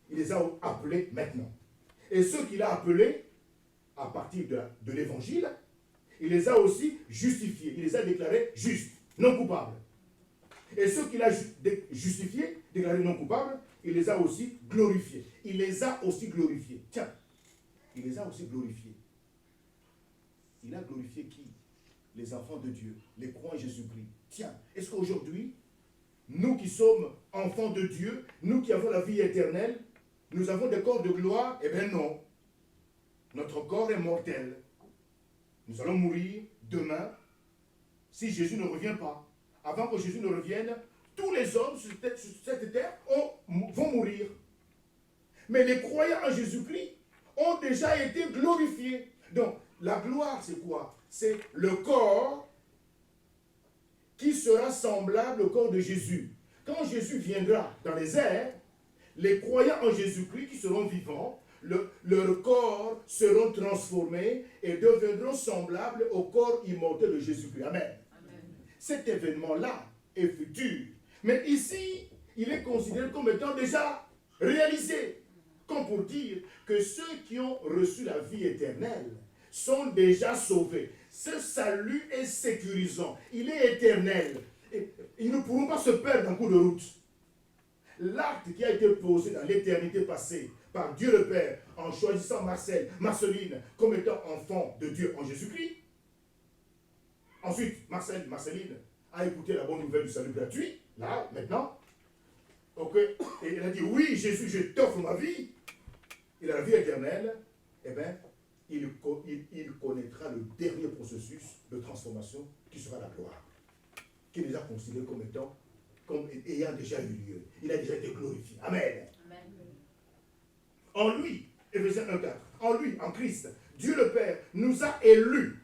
Il les a appelés maintenant. Et ceux qu'il a appelés, à partir de l'évangile, il les a aussi justifiés. Il les a déclarés justes, non coupables. Et ceux qu'il a justifiés, déclarés non coupables, il les a aussi glorifiés. Il les a aussi glorifiés. Tiens, il les a aussi glorifiés. Il a glorifié qui? Les enfants de Dieu, les croyants en Jésus-Christ. Tiens, est-ce qu'aujourd'hui, nous qui sommes enfants de Dieu, nous qui avons la vie éternelle, nous avons des corps de gloire? Eh bien non. Notre corps est mortel. Nous allons mourir demain si Jésus ne revient pas. Avant que Jésus ne revienne, tous les hommes sur cette terre vont mourir. Mais les croyants en Jésus-Christ ont déjà été glorifiés. Donc, la gloire, c'est quoi? C'est le corps qui sera semblable au corps de Jésus. Quand Jésus viendra dans les airs, les croyants en Jésus-Christ qui seront vivants, leurs corps seront transformés et deviendront semblables au corps immortel de Jésus-Christ. Amen. Cet événement-là est futur. Mais ici, il est considéré comme étant déjà réalisé. Comme pour dire que ceux qui ont reçu la vie éternelle sont déjà sauvés. Ce salut est sécurisant. Il est éternel. Et ils ne pourront pas se perdre en cours de route. L'acte qui a été posé dans l'éternité passée par Dieu le Père en choisissant Marceline comme étant enfant de Dieu en Jésus-Christ. Ensuite, Marceline a écouté la bonne nouvelle du salut gratuit, là, maintenant. Ok, et elle a dit, oui, Jésus, je t'offre ma vie. Il a la vie éternelle. Eh bien, il connaîtra le dernier processus de transformation qui sera la gloire. Qui est déjà considéré comme ayant déjà eu lieu. Il a déjà été glorifié. Amen. Amen. En lui, Éphésiens 1,4, en lui, en Christ, Dieu le Père nous a élus,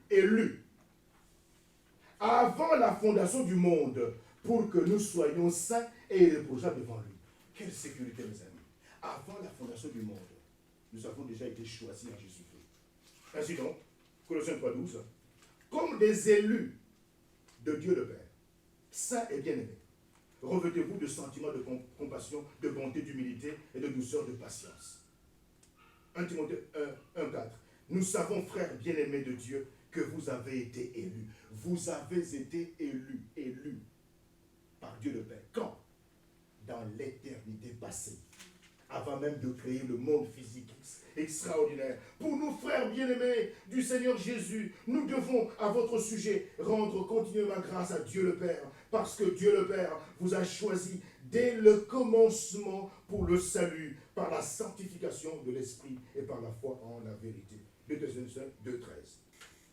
avant la fondation du monde, pour que nous soyons saints et irréprochables devant lui. Quelle sécurité, mes amis. Avant la fondation du monde, nous avons déjà été choisis en Jésus-Christ. Ainsi donc, Colossiens 3,12, comme des élus de Dieu le Père, saints et bien-aimés, revêtez-vous de sentiments de compassion, de bonté, d'humilité et de douceur, de patience. 1 Timothée 1:4. Nous savons, frères bien-aimés de Dieu, que vous avez été élus. Vous avez été élus par Dieu le Père. Quand? Dans l'éternité passée. Avant même de créer le monde physique extraordinaire. Pour nous, frères bien-aimés du Seigneur Jésus, nous devons, à votre sujet, rendre continuellement grâce à Dieu le Père, parce que Dieu le Père vous a choisi dès le commencement pour le salut, par la sanctification de l'Esprit et par la foi en la vérité. 2 Thessaloniciens 2:13.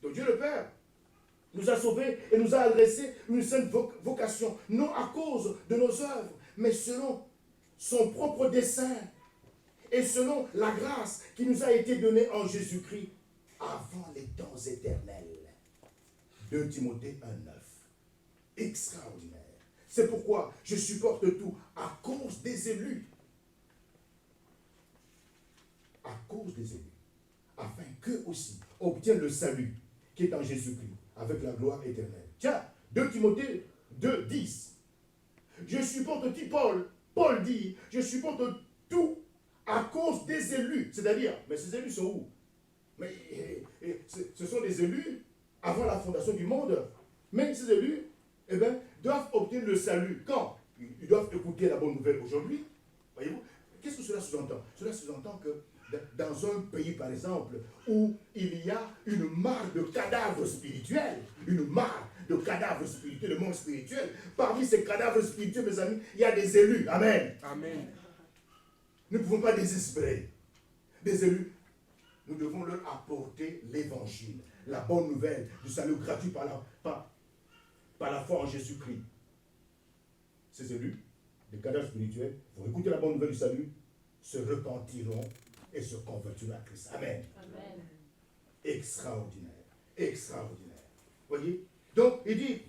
Donc Dieu le Père nous a sauvés et nous a adressé une sainte vocation, non à cause de nos œuvres, mais selon son propre dessein et selon la grâce qui nous a été donnée en Jésus-Christ avant les temps éternels. 2 Timothée 1:9. Extraordinaire. C'est pourquoi je supporte tout à cause des élus. À cause des élus. Afin qu'eux aussi obtiennent le salut qui est en Jésus-Christ avec la gloire éternelle. Tiens, 2 Timothée 2:10. Je supporte tout, Paul dit, je supporte tout à cause des élus. C'est-à-dire, mais ces élus sont où? Mais ce sont des élus avant la fondation du monde. Mais ces élus, eh bien, doivent obtenir le salut. Quand? Ils doivent écouter la bonne nouvelle aujourd'hui. Voyez-vous? Qu'est-ce que cela sous-entend? Cela sous-entend que dans un pays, par exemple, où il y a une mare de cadavres spirituels, une mare de cadavres spirituels, le monde spirituel, parmi ces cadavres spirituels, mes amis, il y a des élus. Amen. Amen. Nous ne pouvons pas désespérer. Des élus, nous devons leur apporter l'évangile, la bonne nouvelle du salut gratuit par la foi en Jésus-Christ. Ces élus, des cadavres spirituels, vont écouter la bonne nouvelle du salut, se repentiront et se convertiront à Christ. Amen. Amen. Extraordinaire. Extraordinaire. Voyez? Donc, il dit,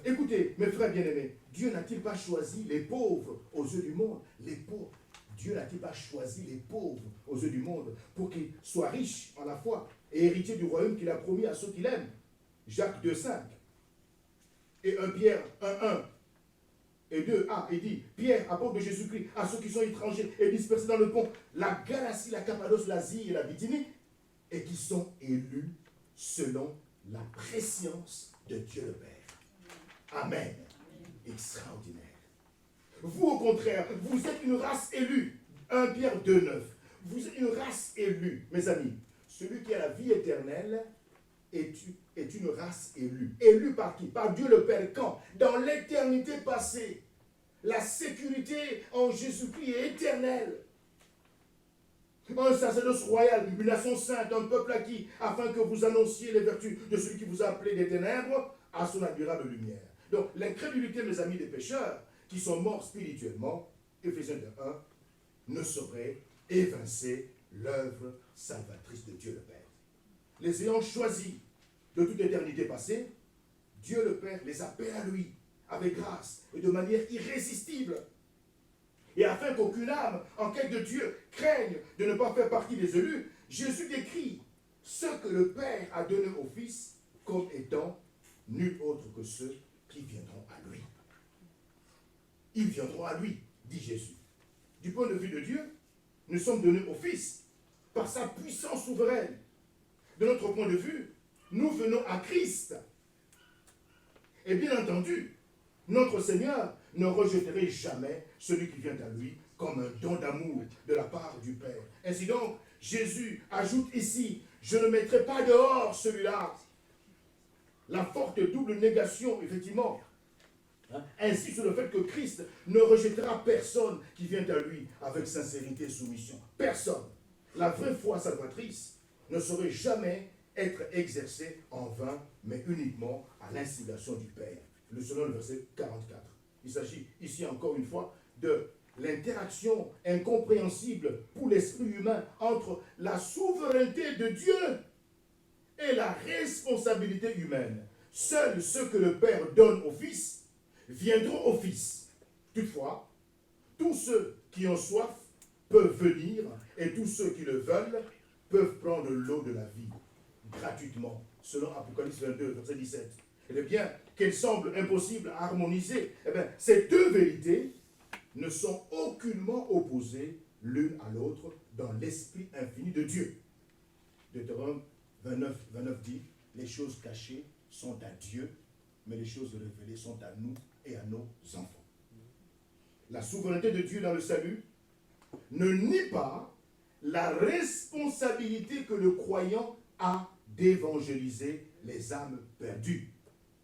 écoutez, mes frères bien-aimés, Dieu n'a-t-il pas choisi les pauvres aux yeux du monde? Les pauvres. Dieu n'a-t-il pas choisi les pauvres aux yeux du monde pour qu'ils soient riches en la foi et héritiers du royaume qu'il a promis à ceux qu'il aime? Jacques 2:5. Et 1 Pierre 1:1. Et 2:1, il dit, Pierre, apôtre de Jésus-Christ, à ceux qui sont étrangers et dispersés dans le pont, la Galatie, la Cappadoce, l'Asie et la Bithynie, et qui sont élus selon la préscience de Dieu le Père. Amen. Extraordinaire. Vous, au contraire, vous êtes une race élue. 1 Pierre 2:9. Vous êtes une race élue, mes amis. Celui qui a la vie éternelle est une race élue. Élue par qui? Par Dieu le Père. Quand? Dans l'éternité passée. La sécurité en Jésus-Christ est éternelle. Un sacerdoce royal, une nation sainte, un peuple acquis, afin que vous annonciez les vertus de celui qui vous a appelé des ténèbres à son admirable lumière. Donc, l'incrédulité, mes amis, des pécheurs, qui sont morts spirituellement, Éphésiens 1, ne saurait évincer l'œuvre salvatrice de Dieu le Père. Les ayant choisis de toute éternité passée, Dieu le Père les appelle à lui, avec grâce et de manière irrésistible. Et afin qu'aucune âme en quête de Dieu craigne de ne pas faire partie des élus, Jésus décrit ce que le Père a donné au Fils comme étant nul autre que ceux qui viendront à lui. Ils viendront à lui, dit Jésus. Du point de vue de Dieu, nous sommes donnés au Fils par sa puissance souveraine. De notre point de vue, nous venons à Christ. Et bien entendu, notre Seigneur ne rejetterait jamais celui qui vient à lui comme un don d'amour de la part du Père. Ainsi donc, Jésus ajoute ici, je ne mettrai pas dehors celui-là. La forte double négation, effectivement, insiste sur le fait que Christ ne rejettera personne qui vient à lui avec sincérité et soumission. Personne. La vraie foi salvatrice ne saurait jamais être exercée en vain, mais uniquement à l'instigation du Père. Selon le verset 44. Il s'agit ici encore une fois de l'interaction incompréhensible pour l'esprit humain entre la souveraineté de Dieu et la responsabilité humaine. Seuls ceux que le Père donne au Fils viendront au Fils. Toutefois, tous ceux qui ont soif peuvent venir et tous ceux qui le veulent peuvent prendre l'eau de la vie gratuitement, selon Apocalypse 22, verset 17. Et bien qu'elles semblent impossibles à harmoniser, eh bien, ces deux vérités ne sont aucunement opposées l'une à l'autre dans l'esprit infini de Dieu. Deutéronome 29 dit, les choses cachées sont à Dieu, mais les choses révélées sont à nous et à nos enfants. La souveraineté de Dieu dans le salut ne nie pas la responsabilité que le croyant a d'évangéliser les âmes perdues.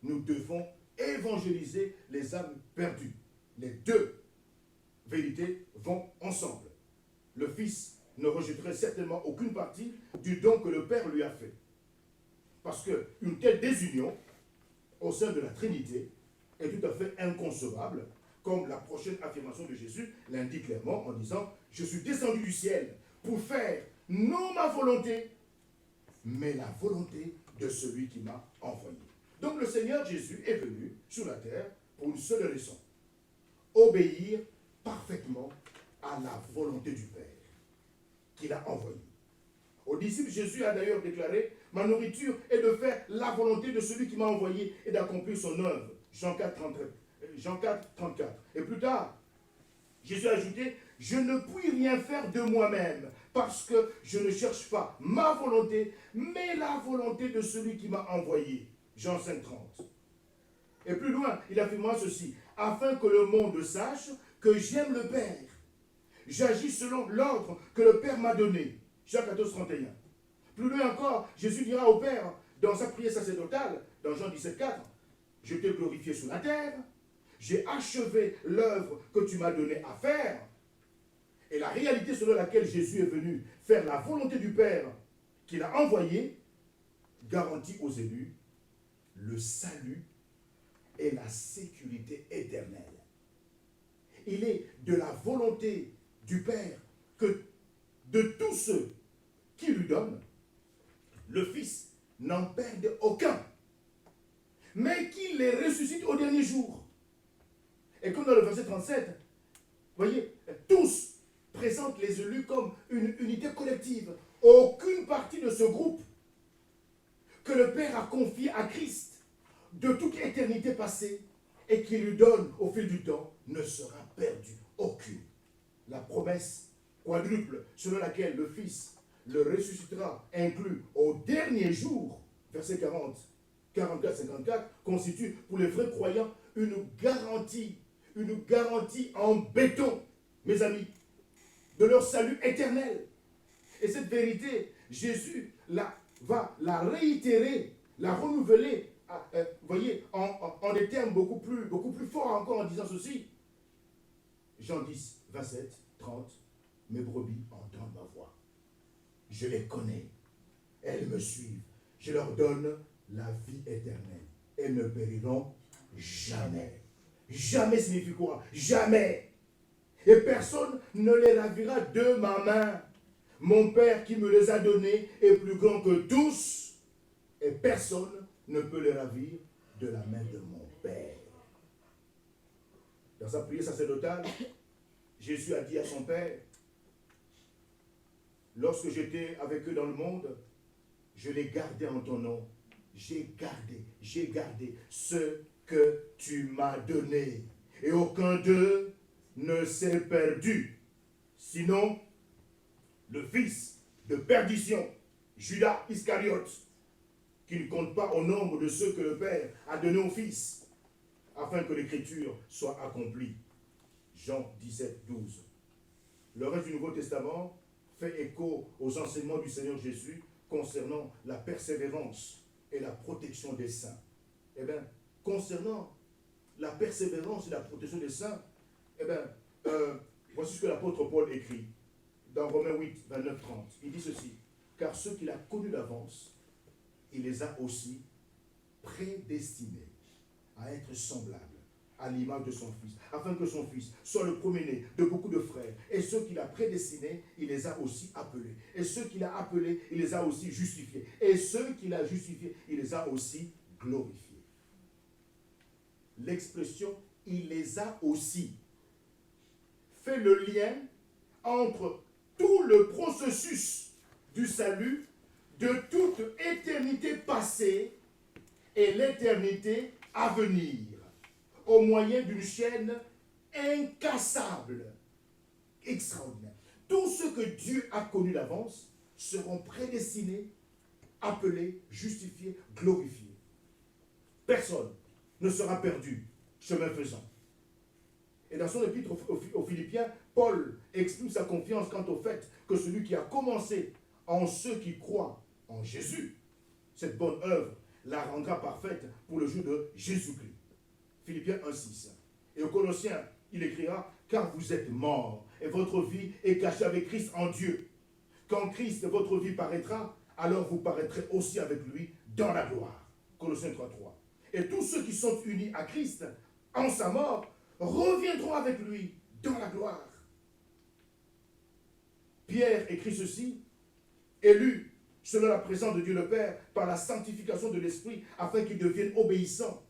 Nous devons évangéliser les âmes perdues. Les deux vérités vont ensemble. Le Fils ne rejetterait certainement aucune partie du don que le Père lui a fait. Parce qu'une telle désunion au sein de la Trinité est tout à fait inconcevable, comme la prochaine affirmation de Jésus l'indique clairement en disant « Je suis descendu du ciel pour faire non ma volonté, mais la volonté de celui qui m'a envoyé. » Donc le Seigneur Jésus est venu sur la terre pour une seule raison, obéir parfaitement à la volonté du Père qu'il a envoyé. Aux disciples, Jésus a d'ailleurs déclaré « Ma nourriture est de faire la volonté de celui qui m'a envoyé et d'accomplir son œuvre. » Jean 4, 34. Et plus tard, Jésus a ajouté « Je ne puis rien faire de moi-même parce que je ne cherche pas ma volonté, mais la volonté de celui qui m'a envoyé. » Jean 5, 30. Et plus loin, il affirmera ceci « Afin que le monde sache que j'aime le Père. J'agis selon l'ordre que le Père m'a donné. » Jean 14, 31. Plus loin encore, Jésus dira au Père, dans sa prière sacerdotale, dans Jean 17, 4, « Je t'ai glorifié sur la terre, j'ai achevé l'œuvre que tu m'as donné à faire. » Et la réalité selon laquelle Jésus est venu faire la volonté du Père qu'il a envoyé, garantit aux élus le salut et la sécurité éternelle. Il est de la volonté du Père que de tous ceux qui lui donnent, le Fils n'en perde aucun, mais qu'il les ressuscite au dernier jour. Et comme dans le verset 37, voyez, tous présentent les élus comme une unité collective. Aucune partie de ce groupe que le Père a confié à Christ de toute éternité passée et qui lui donne au fil du temps ne sera perdue. Aucune. La promesse quadruple selon laquelle le Fils le ressuscitera, inclus au dernier jour, verset 40, 44, 54, constitue pour les vrais croyants une garantie en béton, mes amis, de leur salut éternel. Et cette vérité, Jésus va la réitérer, la renouveler, voyez, en des termes beaucoup plus forts encore en disant ceci. Jean 10, 27, 30, mes brebis entendent ma voix. Je les connais, elles me suivent. Je leur donne la vie éternelle. Elles ne périront jamais. Jamais signifie quoi? Jamais. Et personne ne les ravira de ma main. Mon Père qui me les a donnés est plus grand que tous, et personne ne peut les ravir de la main de mon Père. Dans sa prière sacerdotale, Jésus a dit à son Père, lorsque j'étais avec eux dans le monde, je les gardais en ton nom. J'ai gardé ce que tu m'as donné. Et aucun d'eux ne s'est perdu. Sinon, le fils de perdition, Judas Iscariote, qui ne compte pas au nombre de ceux que le Père a donnés au Fils, afin que l'Écriture soit accomplie. Jean 17, 12. Le reste du Nouveau Testament fait écho aux enseignements du Seigneur Jésus concernant la persévérance et la protection des saints. Eh bien, concernant la persévérance et la protection des saints, eh bien, voici ce que l'apôtre Paul écrit dans Romains 8, 29, 30. Il dit ceci, « Car ceux qu'il a connus d'avance, il les a aussi prédestinés à être semblables à l'image de son Fils, afin que son Fils soit le premier-né de beaucoup de frères. Et ceux qu'il a prédestinés, il les a aussi appelés. Et ceux qu'il a appelés, il les a aussi justifiés. Et ceux qu'il a justifiés, il les a aussi glorifiés. » L'expression « il les a aussi » fait le lien entre tout le processus du salut de toute éternité passée et l'éternité à venir, au moyen d'une chaîne incassable, extraordinaire. Tous ceux que Dieu a connus d'avance seront prédestinés, appelés, justifiés, glorifiés. Personne ne sera perdu, chemin faisant. Et dans son épître aux Philippiens, Paul exprime sa confiance quant au fait que celui qui a commencé en ceux qui croient en Jésus, cette bonne œuvre la rendra parfaite pour le jour de Jésus-Christ. Philippiens 1,6. Et aux Colossiens, il écrira, car vous êtes morts et votre vie est cachée avec Christ en Dieu. Quand Christ, votre vie, paraîtra, alors vous paraîtrez aussi avec lui dans la gloire. Colossiens 3,3. Et tous ceux qui sont unis à Christ en sa mort reviendront avec lui dans la gloire. Pierre écrit ceci, élu selon la présence de Dieu le Père par la sanctification de l'Esprit, afin qu'ils deviennent obéissants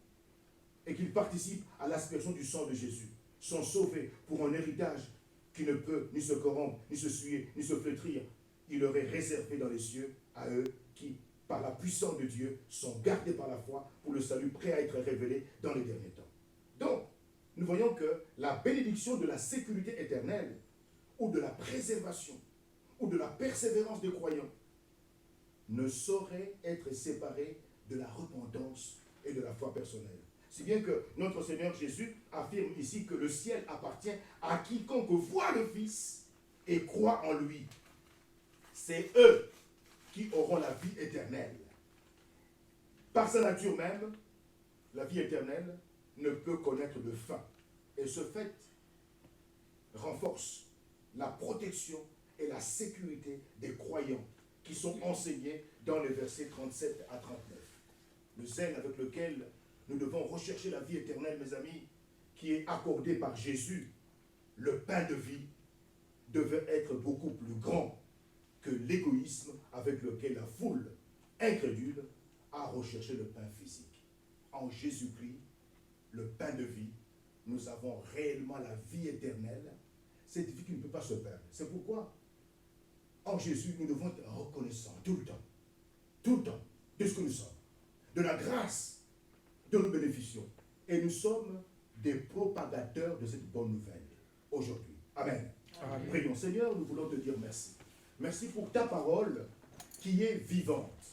et qu'ils participent à l'aspersion du sang de Jésus, sont sauvés pour un héritage qui ne peut ni se corrompre, ni se souiller, ni se flétrir. Il leur est réservé dans les cieux à eux qui, par la puissance de Dieu, sont gardés par la foi pour le salut prêt à être révélé dans les derniers temps. Donc, nous voyons que la bénédiction de la sécurité éternelle, ou de la préservation, ou de la persévérance des croyants, ne saurait être séparée de la repentance et de la foi personnelle. Si bien que notre Seigneur Jésus affirme ici que le ciel appartient à quiconque voit le Fils et croit en lui. C'est eux qui auront la vie éternelle. Par sa nature même, la vie éternelle ne peut connaître de fin. Et ce fait renforce la protection et la sécurité des croyants qui sont enseignés dans les versets 37 à 39. Le zèle avec lequel nous devons rechercher la vie éternelle, mes amis, qui est accordée par Jésus, le pain de vie, devait être beaucoup plus grand que l'égoïsme avec lequel la foule incrédule a recherché le pain physique. En Jésus-Christ, le pain de vie, nous avons réellement la vie éternelle. Cette vie qui ne peut pas se perdre. C'est pourquoi, en Jésus, nous devons être reconnaissants tout le temps, de ce que nous sommes, de la grâce dont nous bénéficions. Et nous sommes des propagateurs de cette bonne nouvelle aujourd'hui. Amen. Amen. Prions. Seigneur, nous voulons te dire merci. Merci pour ta parole qui est vivante.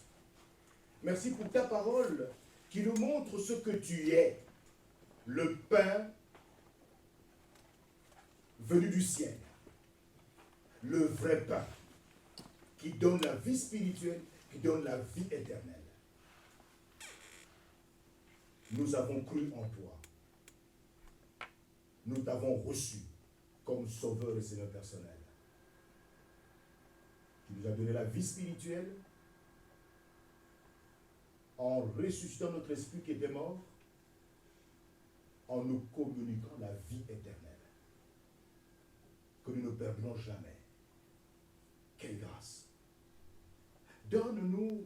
Merci pour ta parole qui nous montre ce que tu es, le pain venu du ciel, le vrai pain qui donne la vie spirituelle, qui donne la vie éternelle. Nous avons cru en toi. Nous t'avons reçu comme sauveur et Seigneur personnel. Tu nous as donné la vie spirituelle en ressuscitant notre esprit qui était mort, en nous communiquant la vie éternelle. Que nous ne perdrons jamais. Quelle grâce! Donne-nous,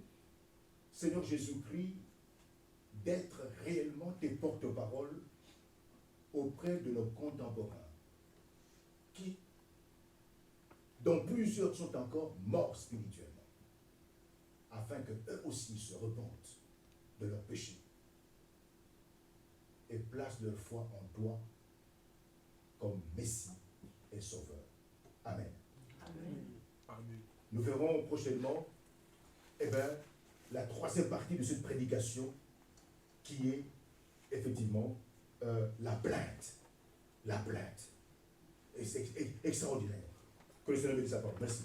Seigneur Jésus-Christ, d'être réellement tes porte-paroles auprès de nos contemporains, dont plusieurs sont encore morts spirituellement, afin qu'eux aussi se repentent de leurs péchés et placent leur foi en toi comme Messie et Sauveur. Amen. Amen. Amen. Nous verrons prochainement la troisième partie de cette prédication qui est effectivement la plainte. La plainte. Et c'est extraordinaire. Que le Seigneur bénisse sa parole. Merci.